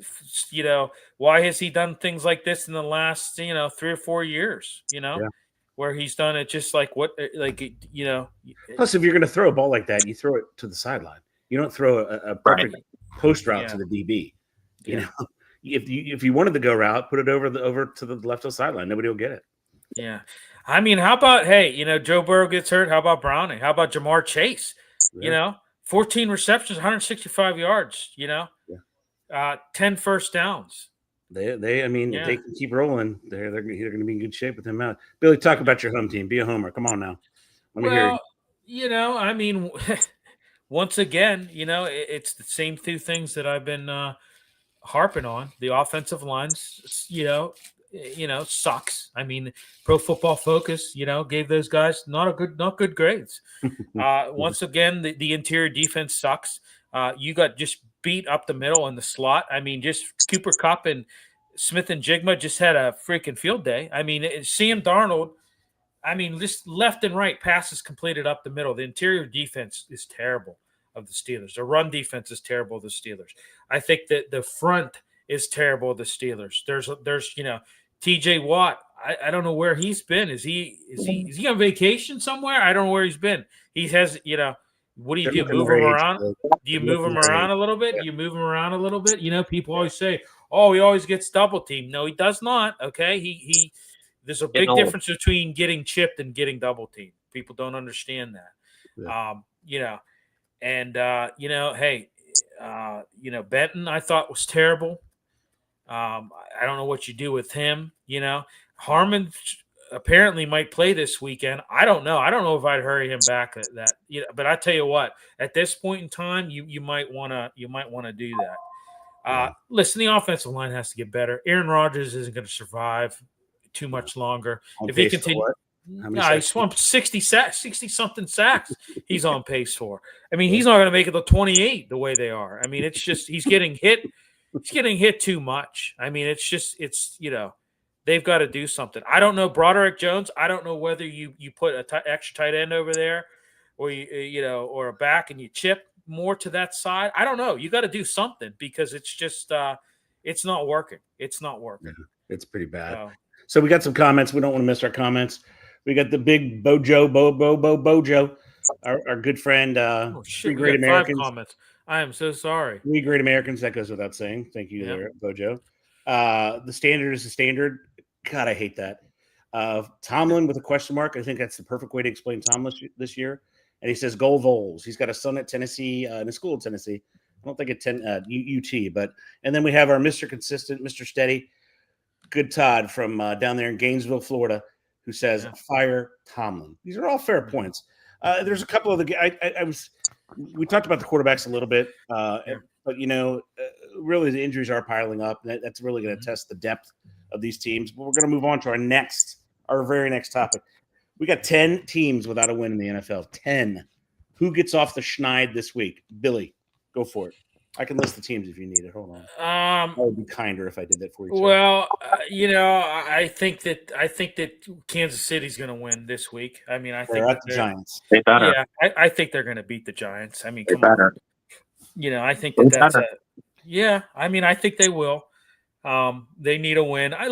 Why has he done things like this in the last 3 or 4 years? Where he's done it just like what, Plus, if you're going to throw a ball like that, you throw it to the sideline. You don't throw a perfect post route to the DB. You know, if you wanted to go route, put it over to the left of the sideline. Nobody will get it. Yeah. I mean, how about, Joe Burrow gets hurt. How about Browning? How about Jamar Chase? Yeah. 14 receptions, 165 yards, 10 first downs. If they can keep rolling, they're going to be in good shape with him out. Billy, talk about your home team. Be a homer. Come on now. Let me hear you. Once again, it's the same two things that I've been harping on. The offensive lines, sucks. I mean, Pro Football Focus, gave those guys not good grades. Once again, the interior defense sucks. You got just beat up the middle in the slot. I mean, just Cooper Kupp and Smith and Jigma just had a freaking field day. I mean, Sam Darnold, just left and right passes completed up the middle. The interior defense is terrible of the Steelers. The run defense is terrible of the Steelers. I think that the front is terrible of the Steelers. There's TJ Watt. I don't know where he's been. Is he on vacation somewhere? I don't know where he's been. He has, what do you do? Move him around? Do you move him around a little bit? Do you move him around a little bit? People always say, "Oh, he always gets double teamed." No, he does not. Okay, he there's a big difference between getting chipped and getting double teamed. People don't understand that. Yeah. Benton I thought was terrible. I don't know what you do with him. Harmon apparently might play this weekend. I don't know. I don't know if I'd hurry him back but I tell you what, at this point in time, you might want to do that. Listen, the offensive line has to get better. Aaron Rodgers isn't going to survive too much longer. If he continues, he swamped 60 something sacks. He's on pace for. He's not going to make it to 28 the way they are. It's just he's getting hit. He's getting hit too much. They've got to do something. I don't know Broderick Jones. I don't know whether you put an extra tight end over there, or or a back and you chip more to that side. I don't know. You got to do something because it's just it's not working. It's not working. Yeah, it's pretty bad. So we got some comments. We don't want to miss our comments. We got the big Bojo, our good friend. Three Great Americans. 5 comments. I am so sorry. 3 Great Americans. That goes without saying. Thank you there, Bojo. The standard is the standard. God, I hate that. Tomlin with a question mark. I think that's the perfect way to explain Tomlin this year. And he says, "Go Vols." He's got a son at Tennessee, in a school at Tennessee. I don't think at UT, and then we have our Mr. Consistent, Mr. Steady, Good Todd from down there in Gainesville, Florida, who says, "Fire Tomlin." These are all fair points. There's a couple of we talked about the quarterbacks a little bit, but really the injuries are piling up. And that's really going to test the depth of these teams. But we're going to move on to our very next topic. We got 10 teams without a win in the NFL. 10. Who gets off the schneid this week? Billy, go for it. I can list the teams if you need it. Hold on. I would be kinder if I did that for you. Well, I think that Kansas City's going to win this week. I think the Giants. They better. Yeah, I think they're going to beat the Giants. They better. I think that's a. Yeah, I think they will. They need a win. I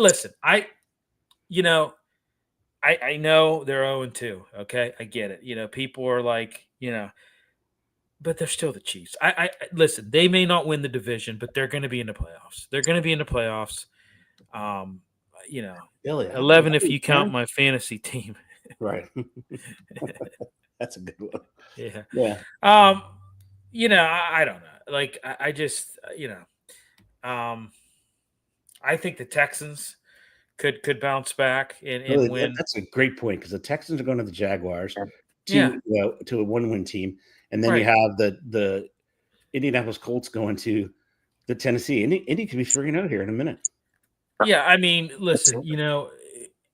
know they're 0-2. Okay, I get it. People are like, but they're still the Chiefs. I listen. They may not win the division, but they're going to be in the playoffs. Billy, 11 if you count my fantasy team. Right. That's a good one. Yeah. Yeah. I don't know. Like, I just, I think the Texans could bounce back and really, win. That's a great point because the Texans are going to the Jaguars to a 1-win team, and then you have the Indianapolis Colts going to the Tennessee. Indy could be 3-0 here in a minute. Yeah, listen,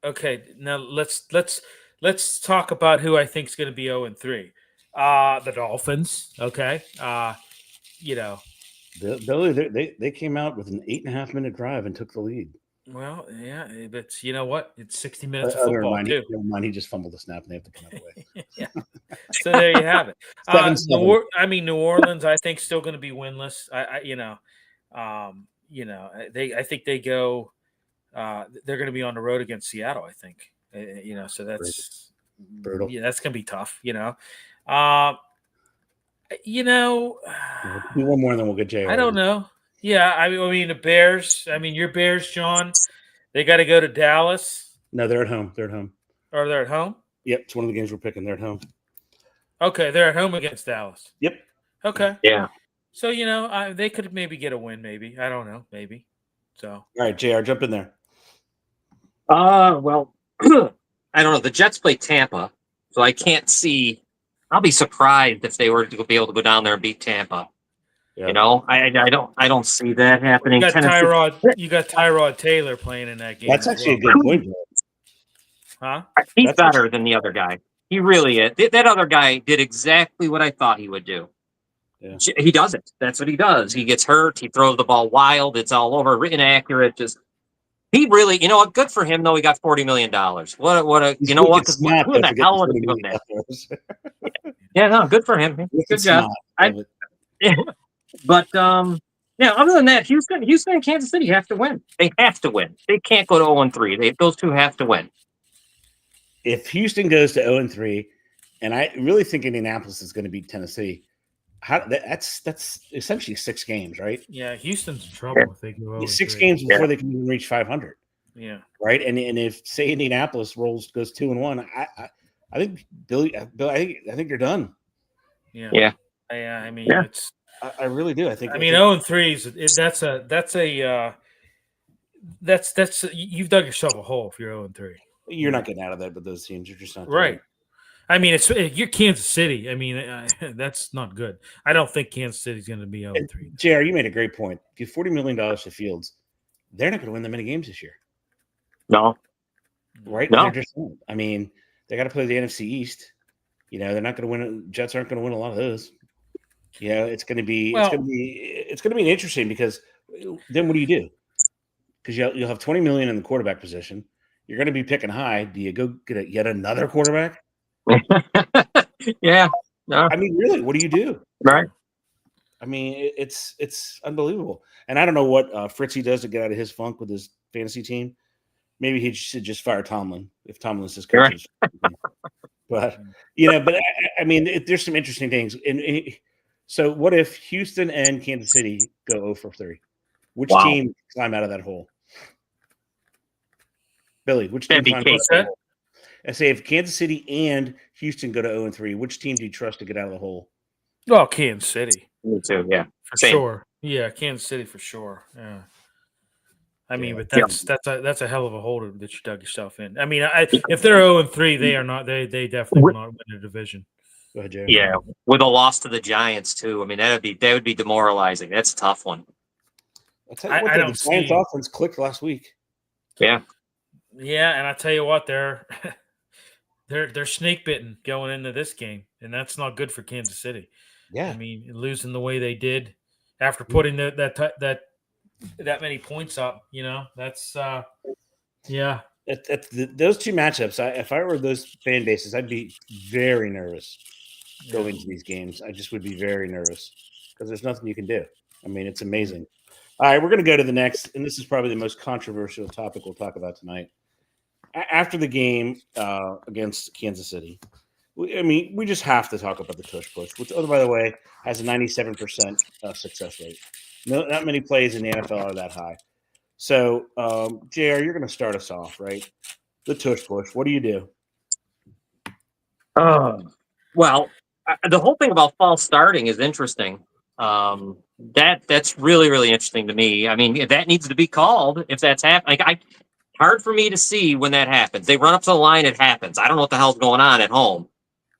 okay. Now let's talk about who I think is going to be 0-3. The Dolphins. Okay. Billy, they came out with an 8.5-minute drive and took the lead. Well, yeah, but you know what? It's 60 minutes of football too. Never mind, he just fumbled the snap and they have to come out away. Yeah. So there you have it. New Orleans, I think, still going to be winless. I think they go. They're going to be on the road against Seattle. I think. So that's brutal. Yeah, that's going to be tough. You know, We'll do one more, and then we'll get JR. I don't know. Yeah, I mean the Bears. I mean your Bears, John. They got to go to Dallas, No, they're at home. They're at home. or they're at home. Yep, it's one of the games we're picking. They're at home. Okay, they're at home against Dallas. Yep. Okay. Yeah. So they could maybe get a win. Maybe I don't know. Maybe. So. All right, JR, jump in there. Well, I don't know. The Jets play Tampa, so I can't see. I'll be surprised if they were to be able to go down there and beat Tampa. Yeah. You know, I don't see that happening. You got Tyrod Taylor playing in that game. That's actually a good point, Joe. Huh? He's better than the other guy. He really is. That other guy did exactly what I thought he would do. Yeah. He does it. That's what he does. He gets hurt. He throws the ball wild. It's all over, inaccurate. He really, you know what? Good for him, though. He got $40 million. What a, you know what? Who the hell would have given that? Yeah, no, good for him. Good job. But other than that, Houston and Kansas City have to win. They have to win. They can't go to 0-3. Those two have to win. If Houston goes to 0-3, and I really think Indianapolis is going to beat Tennessee, that's essentially 6 games, right? Yeah, Houston's in trouble if they go 0-3. 6 games before they can even reach 500. Yeah. Right. And if say Indianapolis goes 2-1, I think Billy, I think you're done. Yeah. Yeah. I mean, it's. I really do. I think. I mean, 0-3 that's you've dug yourself a hole if you're 0-3. You're not getting out of that, but those teams are just not right. I mean, you're Kansas City. I mean, that's not good. I don't think Kansas City's going to be 0-3. JR, you made a great point. Give $40 million to Fields. They're not going to win that many games this year. No. Right? No. They're just, I mean, they got to play the NFC East. You know, they're not going to win. Jets aren't going to win a lot of those. You know, it's going to be interesting because then what do you do? Because you'll have $20 million in the quarterback position. You're going to be picking high. Do you go get yet another quarterback? Yeah. No. I mean, really, what do you do? Right. I mean, it's unbelievable. And I don't know what Fritzy does to get out of his funk with his fantasy team. Maybe he should just fire Tomlin if Tomlin's his coach. Right. But I mean, there's some interesting things. So what if Houston and Kansas City go 0-3? Which team climb out of that hole? Billy, which team climb out of that hole? I say if Kansas City and Houston go to 0-3, which team do you trust to get out of the hole? Well, Kansas City. Me too, yeah. For sure. Yeah, Kansas City for sure. Yeah. I mean, but that's a hell of a hole that you dug yourself in. I mean, if they're 0-3, they are not. They definitely will not win the division. Go ahead, Jerry. Yeah, with a loss to the Giants too. I mean, that would be demoralizing. That's a tough one. I'll tell you what, the Giants offense clicked last week. Yeah. Yeah, and I tell you what, they're snake bitten going into this game, and that's not good for Kansas City. Yeah, I mean, losing the way they did after putting that many points up, that's yeah. Those two matchups, if I were those fan bases, I'd be very nervous going into these games. I just would be very nervous because there's nothing you can do. I mean, it's amazing. All right, we're going to go to the next, and this is probably the most controversial topic we'll talk about tonight. After the game against Kansas City, we just have to talk about the tush push, which, by the way, has a 97% success rate. No, not many plays in the NFL are that high. So, JR, you're going to start us off, right? The tush push. What do you do? Well, the whole thing about false starting is interesting. That's really, really interesting to me. I mean, that needs to be called if that's happening. Hard for me to see when that happens. They run up to the line, it happens. I don't know what the hell's going on at home.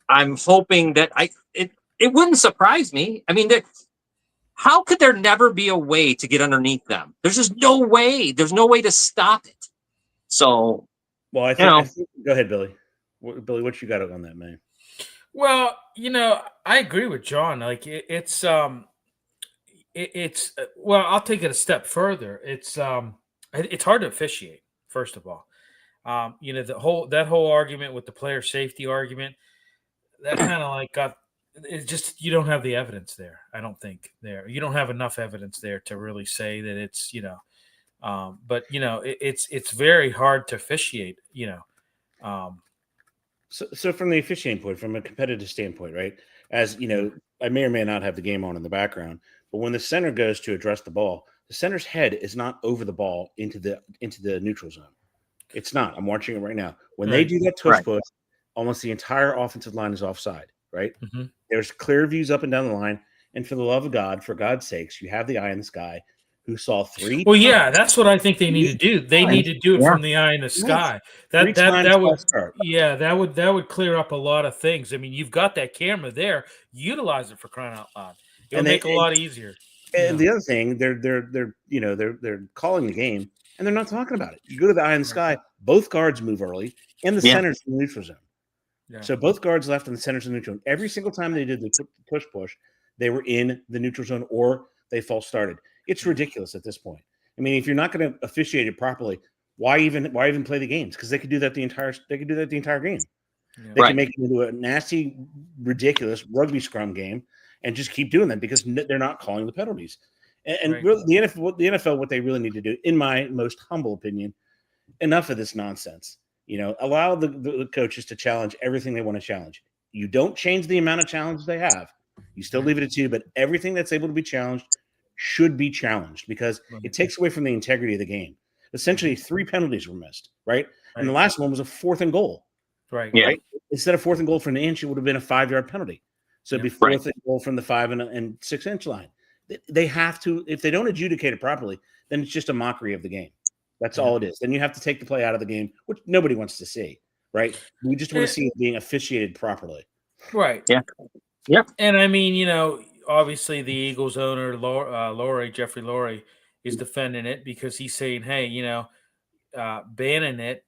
I'm hoping that it wouldn't surprise me. I mean, how could there never be a way to get underneath them? There's just no way. There's no way to stop it. So, well, I think go ahead, Billy. Billy, what you got on that, man? Well, I agree with John. Like it's well, I'll take it a step further. It's hard to officiate. First of all, that whole argument with the player safety argument, that kind of like got. It's just you don't have the evidence there. I don't think you don't have enough evidence there to really say that it's but it's very hard to officiate. So from the officiating point, from a competitive standpoint, right? As you know, I may or may not have the game on in the background, but when the center goes to address the ball, the center's head is not over the ball into the neutral zone. It's not. I'm watching it right now. When they do that tush push, almost the entire offensive line is offside, right? Mm-hmm. There's clear views up and down the line. And for the love of God, for God's sakes, you have the eye in the sky who saw 3 Well, times. yeah, that's what I think they need to do. They need to do it from the eye in the sky. That would start. Yeah, that would clear up a lot of things. I mean, you've got that camera there. Utilize it, for crying out loud. It would make it a lot easier. And the other thing, they're calling the game and they're not talking about it. You go to the eye in the sky, both guards move early, and the center's in the neutral zone. Yeah. So both guards left and the center's in the neutral zone. Every single time they did the push, they were in the neutral zone or they false started. It's ridiculous at this point. I mean, if you're not going to officiate it properly, why even play the games? Because they could do that the entire game. Yeah. They can make it into a nasty, ridiculous rugby scrum game and just keep doing that because they're not calling the penalties. And really, the NFL, what they really need to do, in my most humble opinion, enough of this nonsense. Allow the coaches to challenge everything they want to challenge. You don't change the amount of challenges they have. You still leave it at 2, but everything that's able to be challenged should be challenged because it takes away from the integrity of the game. Essentially, 3 penalties were missed, right? And the last one was a 4th and goal. Right. Instead of 4th and goal from the inch, it would have been a 5-yard penalty. So it'd be 4th and goal from the 5 and 6 inch line. They have to, if they don't adjudicate it properly, then it's just a mockery of the game. That's all it is. Then you have to take the play out of the game, which nobody wants to see, right? We just want to see it being officiated properly. Right. Yeah. Yep. And I mean, obviously the Eagles owner, Jeffrey Lurie, is defending it because he's saying, hey, banning it,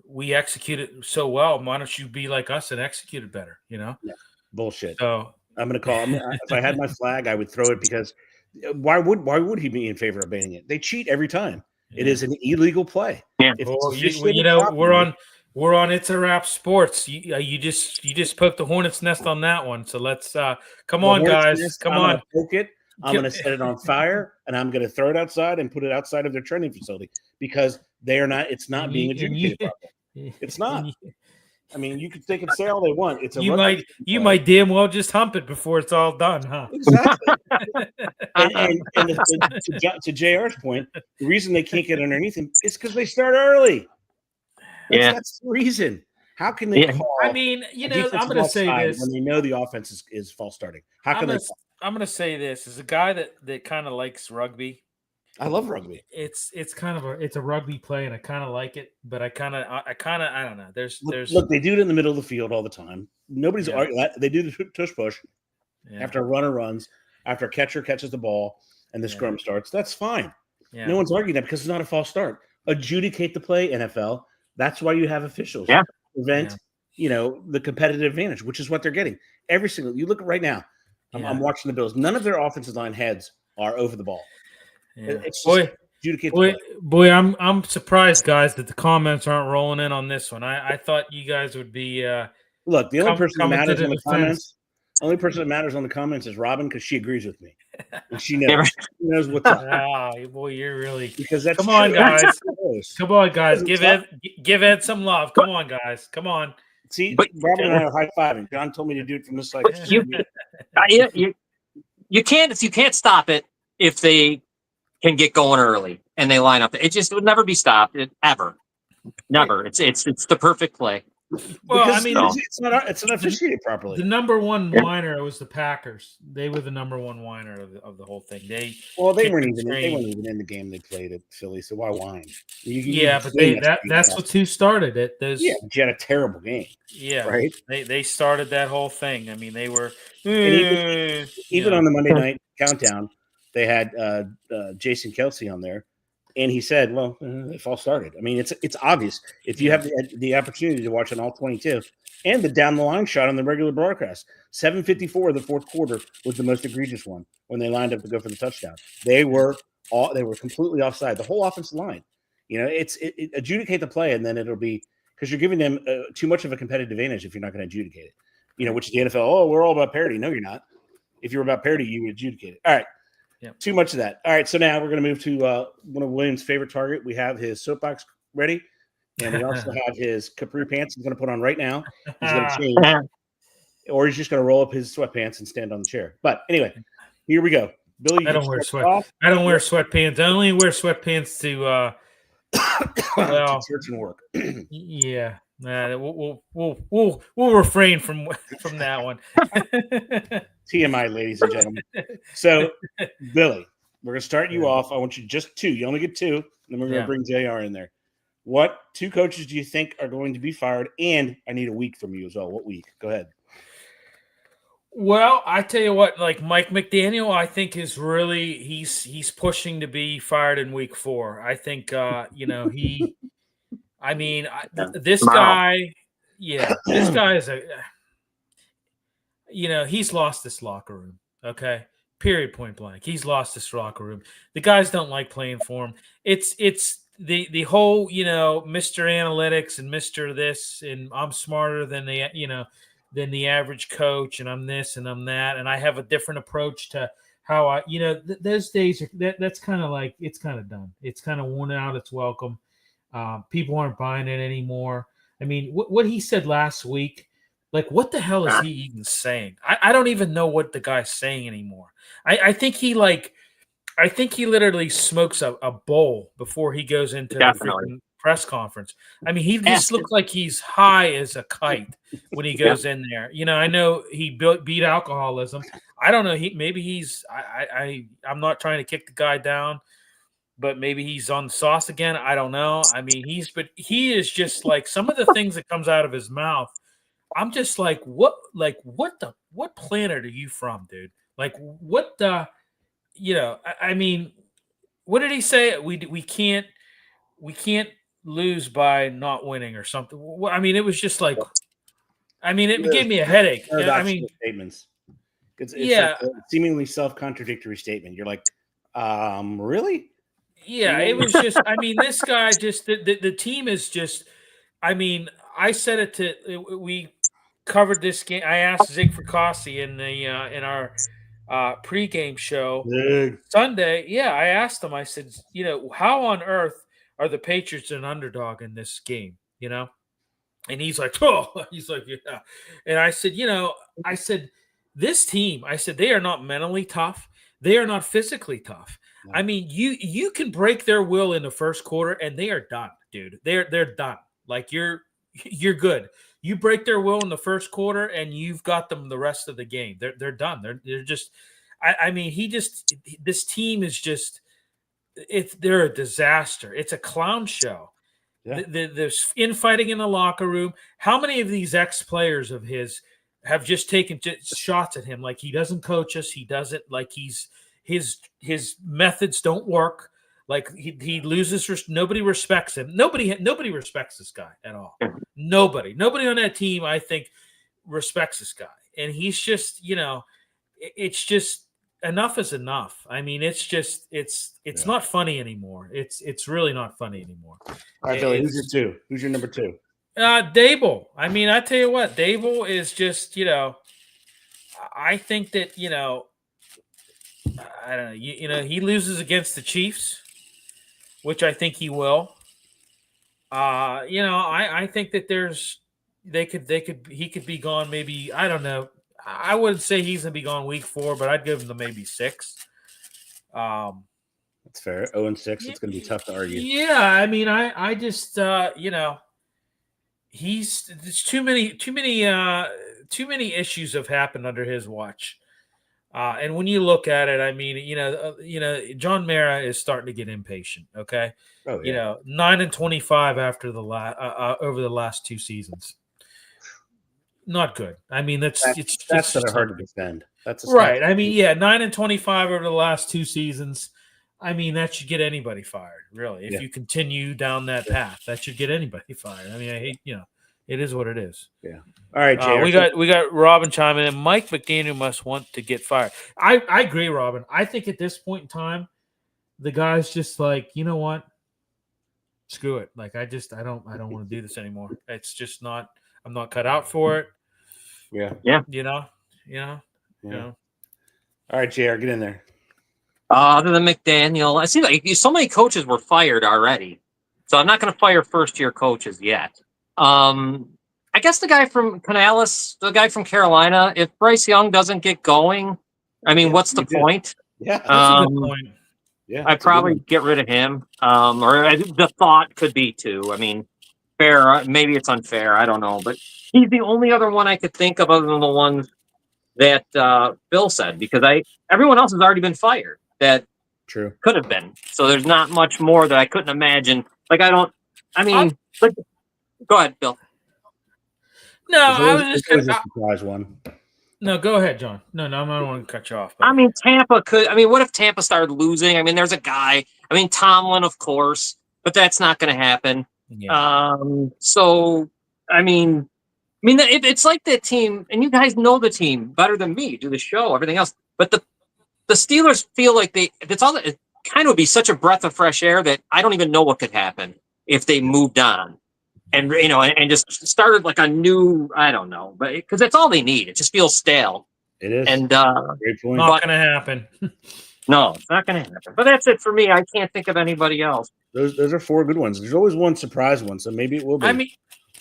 we execute it so well. Why don't you be like us and execute it better, Yeah. Bullshit. So I'm going to call him. If I had my flag, I would throw it because why would he be in favor of banning it? They cheat every time. Yeah. It is an illegal play. Yeah. We're on It's a Wrap Sports. You just poked the hornet's nest on that one. So let's come on, guys. Come on. Poke it. I'm going to set it on fire and I'm going to throw it outside and put it outside of their training facility because it's not being adjudicated properly. It's not. I mean, they can say all they want. You might damn well just hump it before it's all done, huh? Exactly. and to JR's point, the reason they can't get underneath him is because they start early. That's the reason. How can they call? I mean, I'm going to say this when they know the offense is false starting. How can they? I'm going to say this as a guy that kind of likes rugby. I love rugby. It's kind of a rugby play, and I kind of like it, but I don't know. Look, they do it in the middle of the field all the time. Nobody's arguing. They do the tush push after a runner runs, after a catcher catches the ball, and the scrum starts. That's fine. Yeah. No one's arguing that because it's not a false start. Adjudicate the play, NFL. That's why you have officials. Yeah. Prevent, the competitive advantage, which is what they're getting. Every single. You look at right now. I'm watching the Bills. None of their offensive line heads are over the ball. Yeah. It's boy, I'm surprised, guys, that the comments aren't rolling in on this one. I thought you guys would be. Look, the only person that matters in the comments. Only person that matters on the comments is Robin because she agrees with me. And she knows. She knows what's up. Oh, boy, you're really because that's come on, guys. Come on, guys. Give Ed some love. Come on, guys. Come on. See, Robin and I are high fiving. John told me to do it from this side. You can't stop it if they can get going early and they line up. It just would never be stopped ever. Never. It's the perfect play. Well, because it's not officiated properly. The number one whiner was the Packers. They were the number one whiner of the whole thing. They weren't even in the game they played at Philly. So why whine? But that's what started it. You had a terrible game. Yeah, right. They started that whole thing. I mean, they were even on the Monday night countdown. They had Jason Kelsey on there. And he said, well, they false started. I mean, it's obvious. If you have the opportunity to watch an all 22 and the down the line shot on the regular broadcast, 7:54 of the fourth quarter was the most egregious one when they lined up to go for the touchdown. They were completely offside. The whole offensive line. Adjudicate the play, and then it'll be because you're giving them too much of a competitive advantage if you're not going to adjudicate it. Which is the NFL. Oh, we're all about parity. No, you're not. If you're about parity, you would adjudicate it. All right. Yep. Too much of that. All right, so now we're going to move to one of William's favorite target. We have his soapbox ready. and we also have his capri pants he's going to put on right now. He's going to change, or he's just going to roll up his sweatpants and stand on the chair. But anyway, here we go. Billy, I don't wear sweatpants. I only wear sweatpants to to church and work. Yeah. We'll refrain from that one. TMI, ladies and gentlemen. So, Billy, we're going to start you off. I want you just two. You only get two. And then we're going to bring JR in there. What two coaches do you think are going to be fired? And I need a week from you as well. What week? Go ahead. Well, I tell you what, like Mike McDaniel, I think is really he's pushing to be fired in week 4. I think this guy is he's lost this locker room. Okay. Period, point blank. He's lost this locker room. The guys don't like playing for him. It's the whole, Mr. Analytics and Mr. This, and I'm smarter than than the average coach, and I'm this and I'm that, and I have a different approach to how I, those days that's kind of like, it's kind of done. It's kind of worn out its welcome. People aren't buying it anymore. I mean, what he said last week, like, what the hell is he even saying? I don't even know what the guy's saying anymore. I think he literally smokes a bowl before he goes into the freaking press conference. I mean, he just looks like he's high as a kite when he goes in there. I know he beat alcoholism. I don't know. I'm not trying to kick the guy down, but maybe he's on the sauce again. I don't know. I mean, he is just like, some of the things that comes out of his mouth, I'm just like, what planet are you from, dude? Like, what the, I mean, what did he say? We can't lose by not winning or something. I mean, it was just like, it gave me a headache. I mean, statements. It's like a seemingly self-contradictory statement. You're like, really? Yeah, it was just, this guy just, the team is just, I said it we covered this game. I asked Zig Fracassi in our pregame show Sunday. Yeah, I asked him, I said, how on earth are the Patriots an underdog in this game? And he's like, yeah. And I said, this team, they are not mentally tough. They are not physically tough. No. I mean, you can break their will in the first quarter and they are done, dude. They're done. Like, you're good. You break their will in the first quarter and you've got them the rest of the game. They're done. They're just, this team is just, they're a disaster. It's a clown show. Yeah. There's infighting in the locker room. How many of these ex-players of his have just taken shots at him? Like, he doesn't coach us. He doesn't, like, his methods don't work. Like, he loses. Nobody respects him. Nobody respects this guy at all. Nobody on that team, I think, respects this guy. And he's just, it's just, enough is enough. I mean, it's just, it's not funny anymore. It's really not funny anymore. All right, Billy, who's your two? Who's your number two? Dable. I mean, I tell you what, Dable is just, I think that, I don't know, he loses against the Chiefs, which I think he will. I think that he could be gone maybe, I don't know. I wouldn't say he's going to be gone week 4, but I'd give him to maybe 6. That's fair. 0-6. It's going to be tough to argue. Yeah. I mean, I just, there's too many issues have happened under his watch. And when you look at it, I mean, John Mara is starting to get impatient. Okay. Oh, yeah. 9-25 after over the last 2 seasons. Not good. I mean, that's hard to defend. That's right. I mean, 9-25 over the last 2 seasons. I mean, that should get anybody fired, really. If you continue down that path, that should get anybody fired. I mean, I hate, it is what it is. Yeah. All right, Jay. We got Robin chiming in. Mike McDaniel must want to get fired. I agree, Robin. I think at this point in time, the guy's just like, you know what? Screw it. Like, I don't want to do this anymore. It's just not. I'm not cut out for it. Yeah. Yeah. All right, JR, get in there. Other than McDaniel, I see like so many coaches were fired already. So I'm not going to fire first-year coaches yet. I guess the guy from Canales, the guy from Carolina, if Bryce Young doesn't get going, I mean, what's the point? Yeah, That's a good point. Yeah, I'd probably get rid of him. The thought could be too. I mean, fair. Maybe it's unfair. I don't know, but he's the only other one I could think of other than the ones that Bill said, because everyone else has already been fired that true. could have been. So there's not much more that I couldn't imagine. Like go ahead, Bill. No, I was just a surprise one. No, go ahead, John. No, I don't want to cut you off. But... I mean, Tampa could. I mean, what if Tampa started losing? I mean, there's a guy. I mean, Tomlin, of course, but that's not going to happen. Yeah. So, I mean, it's like that team, and you guys know the team better than me. Do the show, everything else, but the Steelers feel like it kind of would be such a breath of fresh air that I don't even know what could happen if they moved on. And and just started like a new, I don't know, but because that's all they need. It just feels stale. It is. And great point. Not going to happen. No, it's not going to happen. But that's it for me. I can't think of anybody else. Those are 4 good ones. There's always one surprise one, so maybe it will be.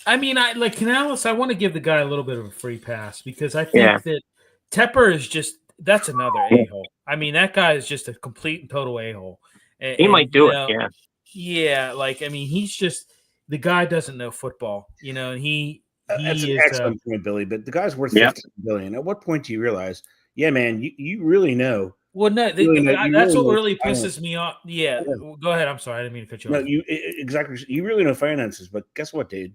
I mean, I like Canales. I want to give the guy a little bit of a free pass because I think that Tepper is that's another a-hole. I mean, that guy is just a complete and total a-hole. He might do it. Yeah. Yeah. Like, I mean, he's just. The guy doesn't know football, and he that's an excellent point, Billy. But the guy's worth $15 billion. At what point do you realize, yeah, man, you really know? Well, no, that's what really pisses me off. Yeah, go ahead. I'm sorry, I didn't mean to cut you off. No, exactly. You really know finances, but guess what, dude?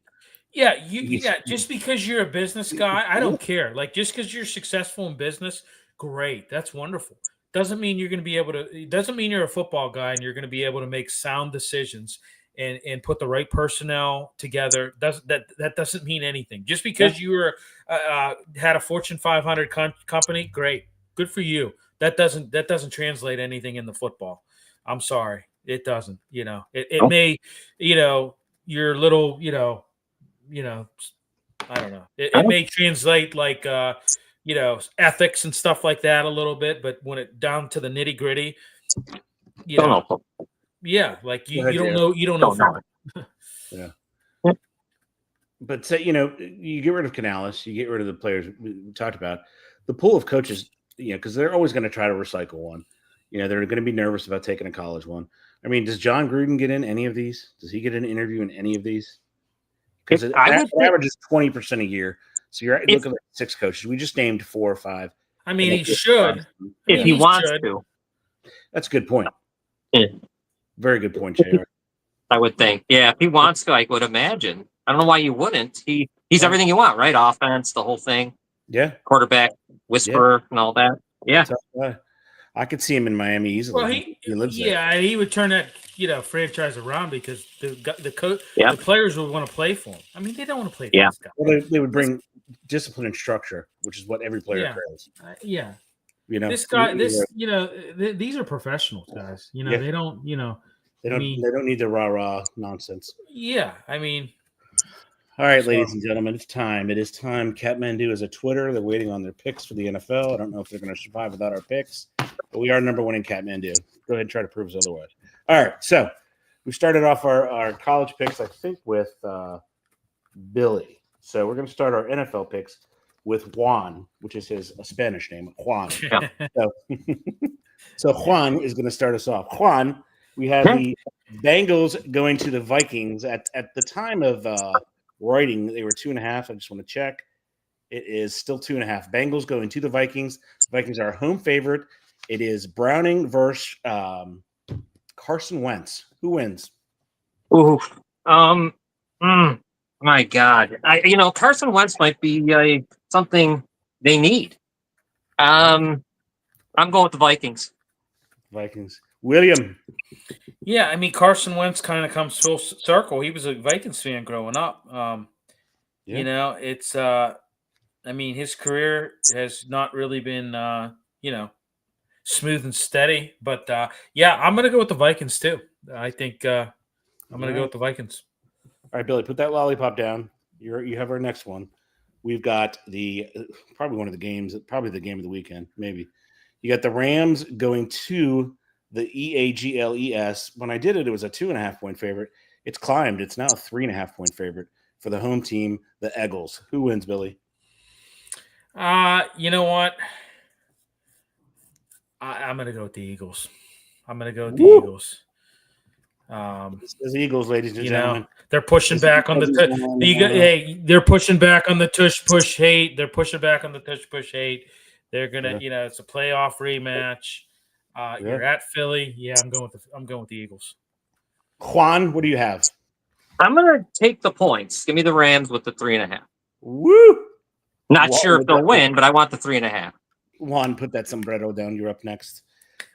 Yeah, just because you're a business guy, I don't care. Like, just because you're successful in business, great, that's wonderful. Doesn't mean you're going to be able to. It doesn't mean you're a football guy and you're going to be able to make sound decisions. And put the right personnel together. That doesn't mean anything. Just because you were had a Fortune 500 company, great, good for you. That doesn't translate anything in the football. I'm sorry, it doesn't. It may, your little, I don't know. It may translate like ethics and stuff like that a little bit, but when it down to the nitty gritty, yeah, like you don't know. Yeah. But say, you get rid of Canales, you get rid of the players we talked about. The pool of coaches, because they're always going to try to recycle one. They're going to be nervous about taking a college one. I mean, does John Gruden get in any of these? Does he get an interview in any of these? Because it averages 20% a year. So you're looking at 6 coaches. We just named 4 or 5. I mean, he should. If he wants to. That's a good point. Yeah. Very good point, JR. I would think. Yeah, if he wants to, I would imagine. I don't know why you wouldn't. He's everything you want, right? Offense, the whole thing. Yeah. Quarterback, whisperer, and all that. Yeah. I could see him in Miami easily. Well, he lives there. Yeah, he would turn that franchise around because the players would want to play for him. I mean, they don't want to play for this guy. Well, they would bring discipline and structure, which is what every player craves. Yeah. This guy, these are professionals, guys. They don't, they don't need the rah-rah nonsense. Yeah, I mean. All right, ladies and gentlemen, it's time. It is time. Kathmandu is a Twitter. They're waiting on their picks for the NFL. I don't know if they're going to survive without our picks, but we are number 1 in Kathmandu. Go ahead and try to prove us otherwise. All right, so we started off our college picks, I think, with Billy. So we're going to start our NFL picks with Juan, which is his Spanish name, Juan. So Juan is going to start us off. Juan, we have the Bengals going to the Vikings. At the time of writing, they were 2.5. I just want to check. It is still 2.5. Bengals going to the Vikings. The Vikings are a home favorite. It is Browning versus Carson Wentz. Who wins? Ooh. My God. Carson Wentz might be something they need. I'm going with the Vikings. Vikings. William. Yeah, I mean, Carson Wentz kind of comes full circle. He was a Vikings fan growing up. It's I mean, his career has not really been smooth and steady, but I'm going to go with the Vikings too. I think I'm going to go with the Vikings. All right, Billy, put that lollipop down. You have our next one. We've got probably one of the games, probably the game of the weekend, maybe. You got the Rams going to the EAGLES. When I did it, it was a 2.5 point favorite. It's climbed. It's now a 3.5-point favorite for the home team, the Eagles. Who wins, Billy? You know what? I'm going to go with the Eagles. Eagles. This is Eagles, ladies and gentlemen. They're pushing back on the they're pushing back on the tush push hate. They're pushing back on the tush push hate. They're gonna, it's a playoff rematch. You're at Philly. Yeah, I'm going with the Eagles. Juan, what do you have? I'm going to take the points. Give me the Rams with the 3.5. Woo! Not sure if they'll win, but I want the 3.5. Juan, put that sombrero down. You're up next.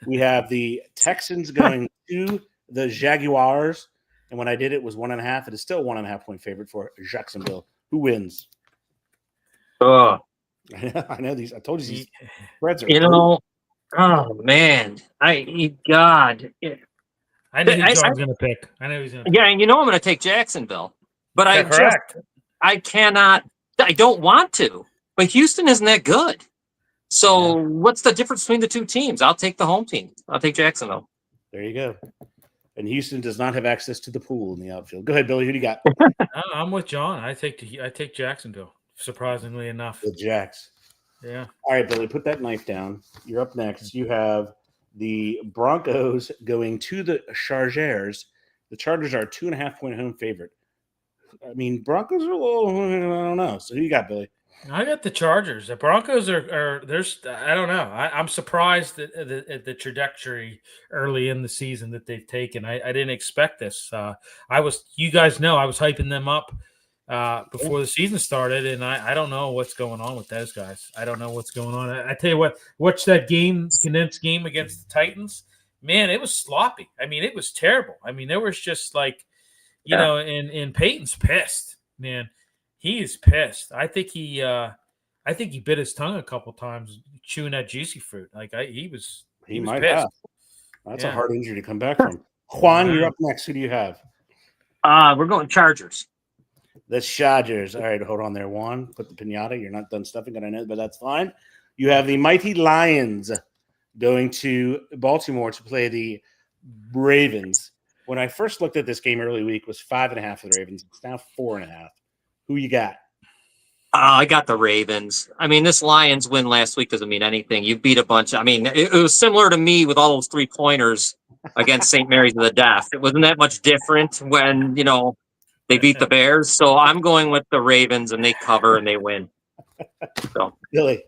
We have the Texans going to the Jaguars, and when I did it was 1.5. It is still 1.5-point favorite for Jacksonville. Who wins? Oh, I know these. I told you these spreads are. Oh man, I knew who John's going to pick. I know he's going to. Yeah, and I'm going to take Jacksonville, but I cannot. I don't want to. But Houston isn't that good. So what's the difference between the two teams? I'll take the home team. I'll take Jacksonville. There you go. And Houston does not have access to the pool in the outfield. Go ahead, Billy. Who do you got? I'm with John. I take Jacksonville. Surprisingly enough, the Jacks. Yeah. All right, Billy. Put that knife down. You're up next. You have the Broncos going to the Chargers. The Chargers are a 2.5-point home favorite. I mean, Broncos are a little. I don't know. So who you got, Billy? I got the Chargers. The Broncos are there's. I don't know. I'm surprised at the trajectory early in the season that they've taken. I didn't expect this. You guys know, I was hyping them up before the season started, and I don't know what's going on with those guys. I don't know what's going on. I tell you what, watch that condensed game against the Titans. Man, it was sloppy. I mean, it was terrible. I mean, there was just like, and Peyton's pissed, man. He is pissed. I think he bit his tongue a couple times chewing that juicy fruit. Like he was might pissed. have. That's a hard injury to come back from. Juan, you're up next. Who do you have? We're going Chargers. The Chargers. All right, hold on there, Juan. Put the pinata. You're not done stuffing it, I know, but that's fine. You have the mighty Lions going to Baltimore to play the Ravens. When I first looked at this game early week, it was 5.5 for the Ravens. It's now 4.5. Who you got? I got the Ravens. I mean, this Lions win last week doesn't mean anything. You beat a bunch. I mean, it was similar to me with all those 3-pointers against St. Mary's of the Deaf. It wasn't that much different when, they beat the Bears. So I'm going with the Ravens, and they cover and they win. So Billy,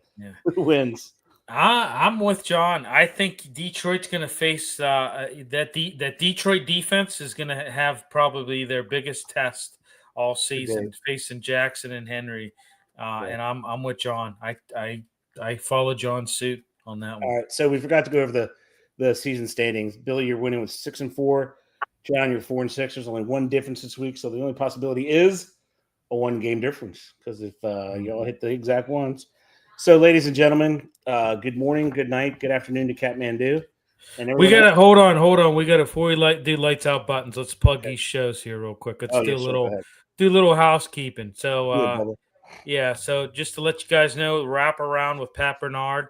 who wins? I'm with John. I think Detroit's going to face that Detroit defense is going to have probably their biggest test all season, facing Jackson and Henry, and I'm with John. I follow John's suit on that one. All right, so we forgot to go over the season standings. Billy, you're winning with 6-4. John, you're 4-6. There's only one difference this week, so the only possibility is a 1-game difference. Because if you all hit the exact ones, so ladies and gentlemen, good morning, good night, good afternoon to Kathmandu. And we gotta hold on. We gotta before we do lights out buttons. Let's plug these shows here real quick. Let's do a little housekeeping. So so just to let you guys know, wrap around with Pat Bernard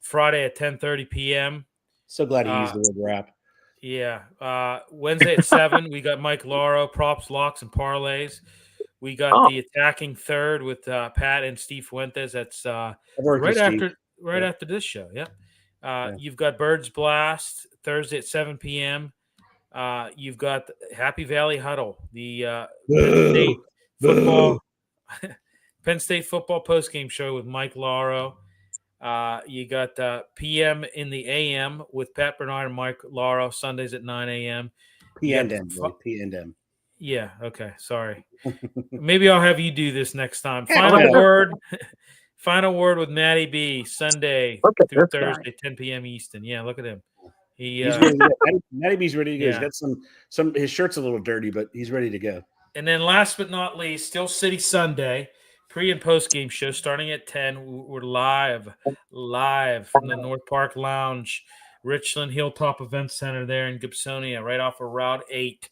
Friday at 10:30 p.m. So glad he used the word wrap. Yeah. Wednesday at 7, we got Mike Lauro, props, locks, and parlays. We got the attacking third with Pat and Steve Fuentes. That's right after this show. Yeah. You've got Birds Blast Thursday at 7 p.m. You've got Happy Valley Huddle, the Penn State football postgame show with Mike Lauro. You got PM in the AM with Pat Bernard and Mike Lauro, Sundays at 9 a.m. P&M. Yeah, okay, sorry. Maybe I'll have you do this next time. Final word with Matty B, Sunday through Thursday, 10 p.m. Eastern. Yeah, look at him. He's ready to go. Matty B's ready to go. He's got some. His shirt's a little dirty, but he's ready to go. And then last but not least, Still City Sunday, pre and post game show starting at 10. We're live from the North Park Lounge, Richland Hilltop Event Center there in Gibsonia, right off of Route 8.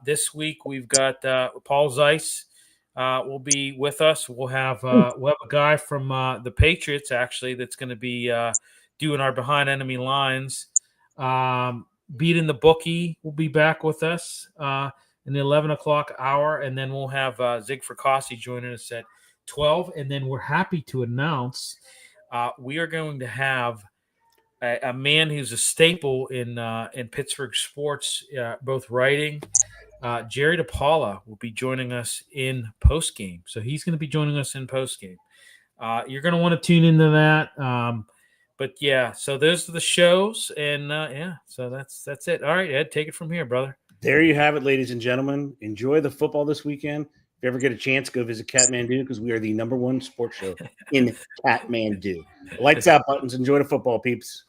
This week we've got Paul Zeiss will be with us. We'll have a guy from the Patriots actually that's going to be doing our behind enemy lines. Beating the Bookie will be back with us. in the 11 o'clock hour, and then we'll have Zig Fracassi joining us at 12. And then we're happy to announce we are going to have a man who's a staple in Pittsburgh sports, both writing. Jerry DePaula will be joining us in postgame. So he's going to be joining us in postgame. You're going to want to tune into that. But yeah, so those are the shows, and so that's it. All right, Ed, take it from here, brother. There you have it, ladies and gentlemen. Enjoy the football this weekend. If you ever get a chance, go visit Kathmandu because we are the #1 sports show in Kathmandu. Lights out, Buttons. Enjoy the football, peeps.